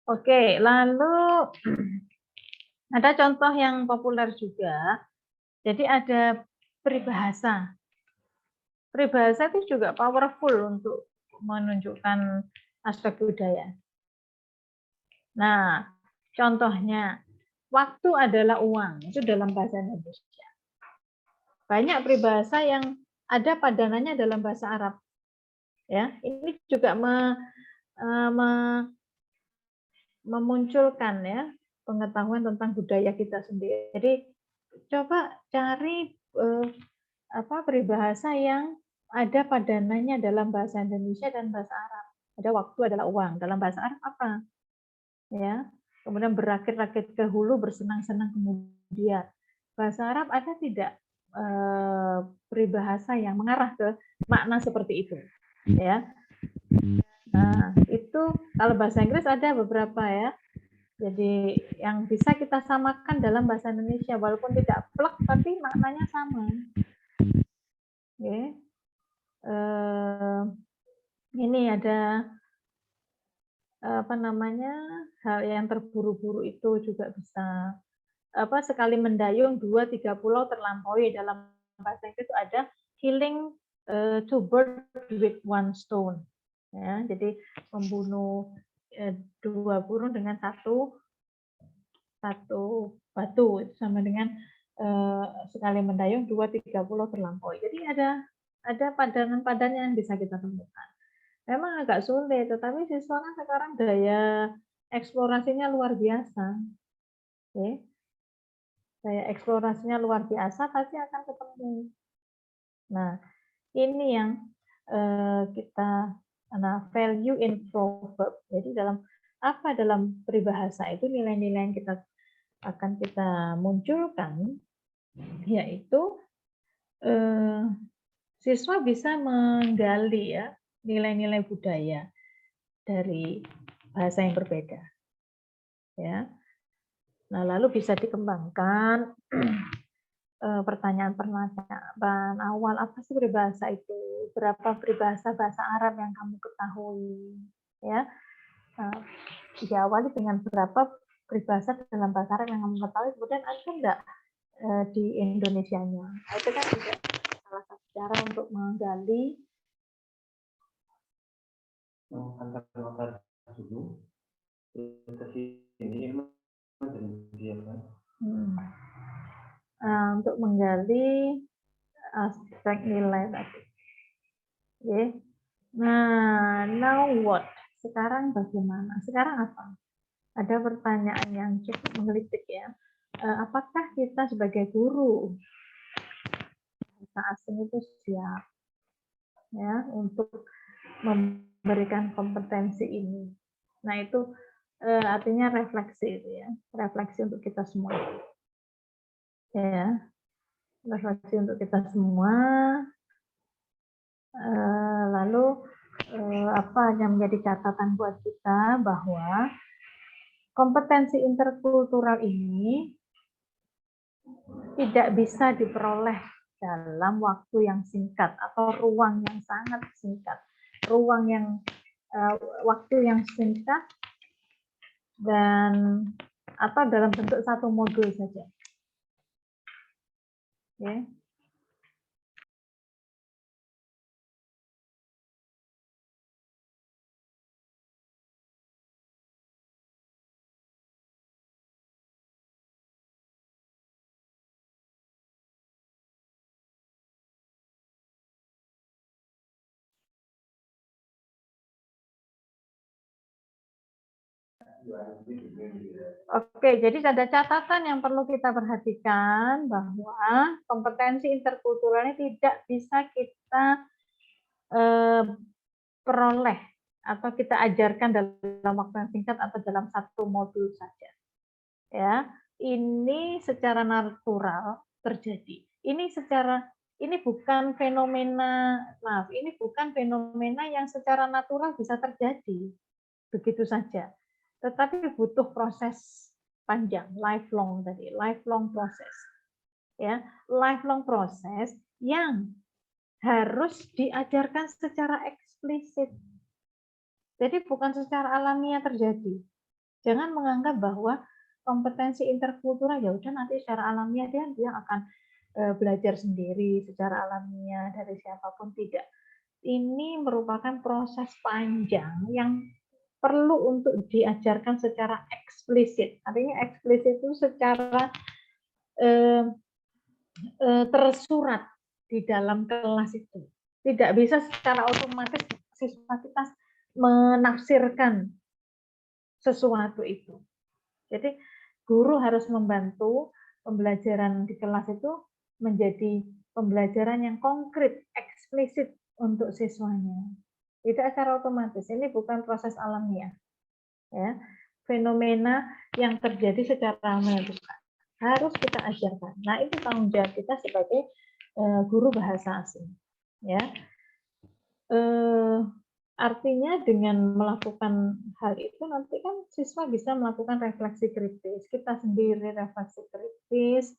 Oke, lalu ada contoh yang populer juga. Jadi ada peribahasa. Peribahasa itu juga powerful untuk menunjukkan aspek budaya. Nah, contohnya, waktu adalah uang, itu dalam bahasa Indonesia. Banyak peribahasa yang ada padanannya dalam bahasa Arab. Ya, ini juga memunculkan ya pengetahuan tentang budaya kita sendiri. Jadi coba cari peribahasa yang ada padanannya dalam bahasa Indonesia dan bahasa Arab. Ada waktu adalah uang. Dalam bahasa Arab apa? Ya. Kemudian berakit-rakit ke hulu, bersenang-senang kemudian. Bahasa Arab ada tidak peribahasa yang mengarah ke makna seperti itu? Ya. Nah, itu kalau bahasa Inggris ada beberapa ya. Jadi yang bisa kita samakan dalam bahasa Indonesia walaupun tidak plek tapi maknanya sama. Oke. Ini ada hal yang terburu-buru itu juga bisa sekali mendayung 2-3 pulau terlampaui. Dalam bahasa Inggris itu ada killing two birds with one stone. Ya, jadi membunuh 2 burung dengan satu batu, itu sama dengan sekali mendayung 2-3 pulau terlampaui. Jadi ada padanan-padanan yang bisa kita temukan. Memang agak sulit, tetapi siswa kan sekarang daya eksplorasinya luar biasa. Oke. Daya eksplorasinya luar biasa, pasti akan ketemu. Nah, ini yang value in proverb. Jadi dalam peribahasa itu nilai-nilai yang akan kita munculkan, yaitu siswa bisa menggali ya nilai-nilai budaya dari bahasa yang berbeda. Ya. Nah, lalu bisa dikembangkan pertanyaan-pertanyaan awal, apa sih peribahasa itu? Berapa peribahasa bahasa Arab yang kamu ketahui? Ya. Diawali dengan berapa peribahasa dalam bahasa Arab yang kamu ketahui, kemudian ada enggak di Indonesianya. Itu kan juga salah satu cara untuk menggali untuk menggali aspek nilai tadi. Okay. Nah, now what? Sekarang bagaimana? Sekarang apa? Ada pertanyaan yang cukup menggelitik ya. Apakah kita sebagai guru bahasa asing itu siap ya untuk memberikan kompetensi ini? Nah, itu artinya refleksi itu ya, refleksi untuk kita semua. Ya, refleksi untuk kita semua. Lalu apa yang menjadi catatan buat kita bahwa kompetensi interkultural ini tidak bisa diperoleh dalam waktu yang singkat atau ruang yang sangat singkat, ruang yang waktu yang singkat dan atau dalam bentuk satu modul saja. Ya. Oke, jadi ada catatan yang perlu kita perhatikan bahwa kompetensi interkultural ini tidak bisa kita peroleh atau kita ajarkan dalam waktu yang singkat atau dalam satu modul saja. Ya, ini secara natural terjadi. Ini bukan fenomena, ini bukan fenomena yang secara natural bisa terjadi begitu saja. Tetapi butuh proses panjang, lifelong tadi, lifelong proses. Ya, lifelong proses yang harus diajarkan secara eksplisit. Jadi bukan secara alamiah terjadi. Jangan menganggap bahwa kompetensi interkultural ya udah nanti secara alamiah dia akan belajar sendiri secara alamiah dari siapapun, tidak. Ini merupakan proses panjang yang perlu untuk diajarkan secara eksplisit. Artinya eksplisit itu secara tersurat di dalam kelas itu. Tidak bisa secara otomatis siswa kita menafsirkan sesuatu itu. Jadi guru harus membantu pembelajaran di kelas itu menjadi pembelajaran yang konkret, eksplisit untuk siswanya. Tidak secara otomatis. Ini bukan proses alamiah. Ya, fenomena yang terjadi secara alamiah harus kita ajarkan. Nah, itu tanggung jawab kita sebagai guru bahasa asing. Ya, artinya dengan melakukan hal itu nanti kan siswa bisa melakukan refleksi kritis. Kita sendiri refleksi kritis,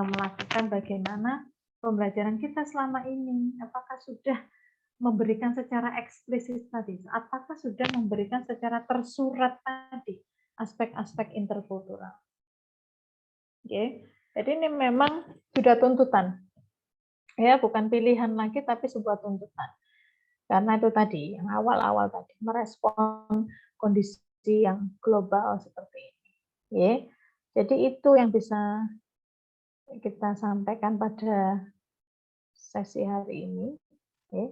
melakukan bagaimana pembelajaran kita selama ini. Apakah sudah memberikan secara eksplisit tadi, apakah sudah memberikan secara tersurat tadi aspek-aspek interkultural. Oke, jadi ini memang sudah tuntutan, ya bukan pilihan lagi tapi sebuah tuntutan. Karena itu tadi yang awal-awal tadi merespon kondisi yang global seperti ini. Ya, jadi itu yang bisa kita sampaikan pada sesi hari ini. Ya.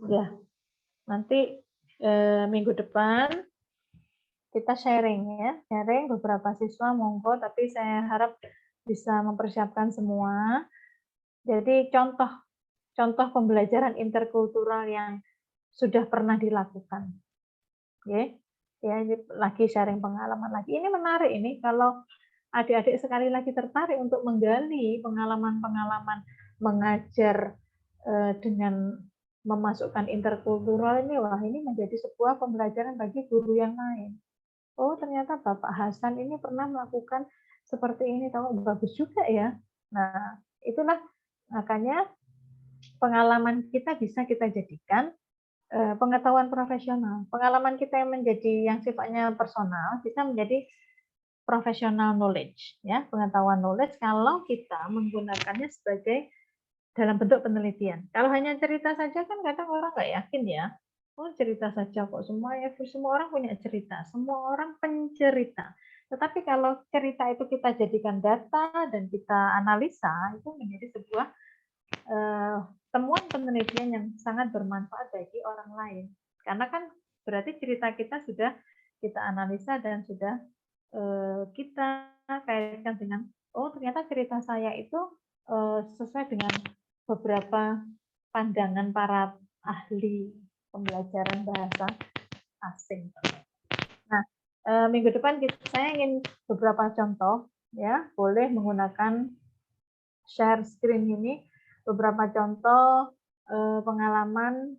Ya, nanti minggu depan kita sharing ya, sharing beberapa siswa monggo, tapi saya harap bisa mempersiapkan semua. Jadi contoh pembelajaran interkultural yang sudah pernah dilakukan. Ya, ini lagi sharing pengalaman lagi. Ini menarik ini kalau adik-adik sekali lagi tertarik untuk menggali pengalaman-pengalaman mengajar dengan memasukkan interkultural ini, wah ini menjadi sebuah pembelajaran bagi guru yang lain. Oh ternyata Bapak Hasan ini pernah melakukan seperti ini, tahu bagus juga ya. Nah itulah makanya pengalaman kita bisa kita jadikan pengetahuan profesional. Pengalaman kita yang menjadi yang sifatnya personal bisa menjadi professional knowledge, ya pengetahuan knowledge kalau kita menggunakannya sebagai dalam bentuk penelitian. Kalau hanya cerita saja kan kadang orang nggak yakin ya. Oh cerita saja kok, semua orang punya cerita, semua orang pencerita. Tetapi kalau cerita itu kita jadikan data dan kita analisa, itu menjadi sebuah temuan penelitian yang sangat bermanfaat bagi orang lain. Karena kan berarti cerita kita sudah kita analisa dan sudah kita kaitkan dengan, oh ternyata cerita saya itu sesuai dengan beberapa pandangan para ahli pembelajaran bahasa asing. Nah, minggu depan saya ingin beberapa contoh, ya, boleh menggunakan share screen ini, beberapa contoh pengalaman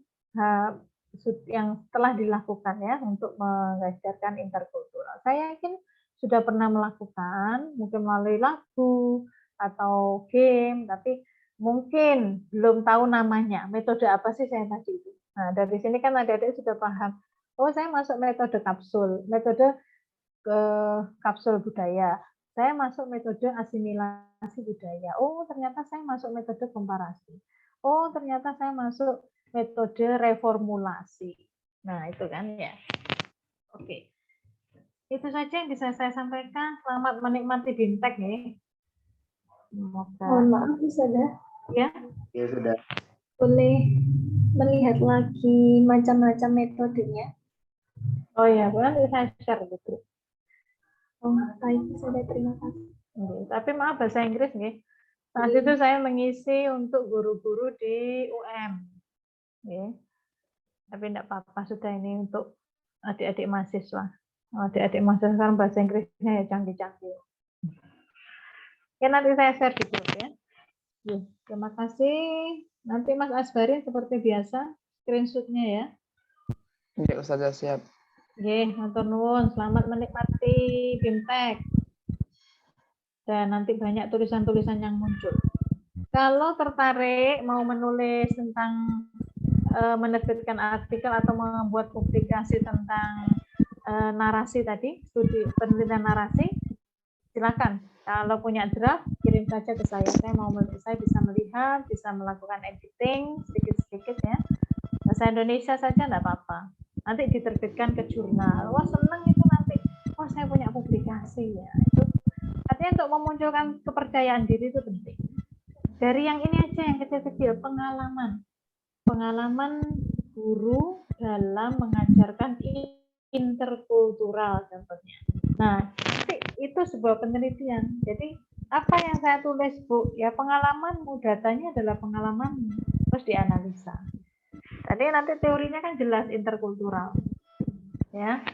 yang telah dilakukan ya untuk mengajarkan interkultural. Saya yakin sudah pernah melakukan, mungkin melalui lagu atau game, tapi mungkin belum tahu namanya, metode apa sih saya tadi itu. Nah, dari sini kan adik-adik sudah paham, oh saya masuk metode metode ke kapsul budaya. Saya masuk metode asimilasi budaya. Oh, ternyata saya masuk metode komparasi. Oh, ternyata saya masuk metode reformulasi. Nah, itu kan ya. Oke. Itu saja yang bisa saya sampaikan. Selamat menikmati BIMTEK ya. Mohon maaf, Ustazah. Ya. Ya sudah. Boleh melihat lagi macam-macam metodenya? Oh ya, boleh saya share gitu. Oh, baik, Ustazah, terima kasih. Tapi maaf bahasa Inggris nih. Saat itu saya mengisi untuk guru-guru di UM. Tapi tidak apa-apa, sudah ini untuk adik-adik mahasiswa. Adik-adik mahasiswa sekarang bahasa Inggrisnya ya canggih-canggih. Oke, nanti saya share di grup ya. Terima kasih. Nanti Mas Asbarin seperti biasa, screenshot-nya ya. Ya, Ustazah siap. Oke, matur nuwun. Selamat menikmati BIMTEK. Dan nanti banyak tulisan-tulisan yang muncul. Kalau tertarik mau menulis tentang menerbitkan artikel atau membuat publikasi tentang narasi tadi, studi penelitian narasi, silakan. Kalau punya draft, kirim saja ke saya. Saya bisa melihat, bisa melakukan editing sedikit-sedikit ya. Bahasa Indonesia saja enggak apa-apa. Nanti diterbitkan ke jurnal. Wah, senang itu nanti. Wah, saya punya publikasi ya. Itu artinya untuk memunculkan kepercayaan diri itu penting. Dari yang ini aja, yang kecil-kecil, pengalaman guru dalam mengajarkan interkultural contohnya. Nah, itu sebuah penelitian. Jadi apa yang saya tulis, Bu? Ya pengalamanmu, datanya adalah pengalaman, terus dianalisa. Tadi nanti teorinya kan jelas interkultural. Ya.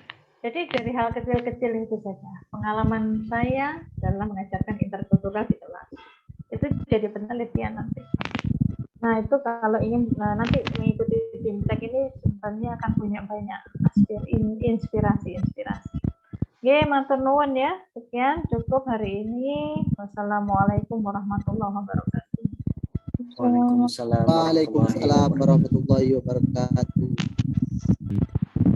Jadi dari hal kecil-kecil itu saja. Pengalaman saya dalam mengajarkan interkultural di kelas. Itu jadi penelitian nanti. Nah, itu kalau ingin nanti mengikuti BIMTEK ini sebenarnya akan punya banyak inspirasi. Oke, matur nuwun ya. Sekian cukup hari ini. Wassalamualaikum warahmatullahi wabarakatuh. Waalaikumsalam Waalaikumsalam warahmatullahi wabarakatuh.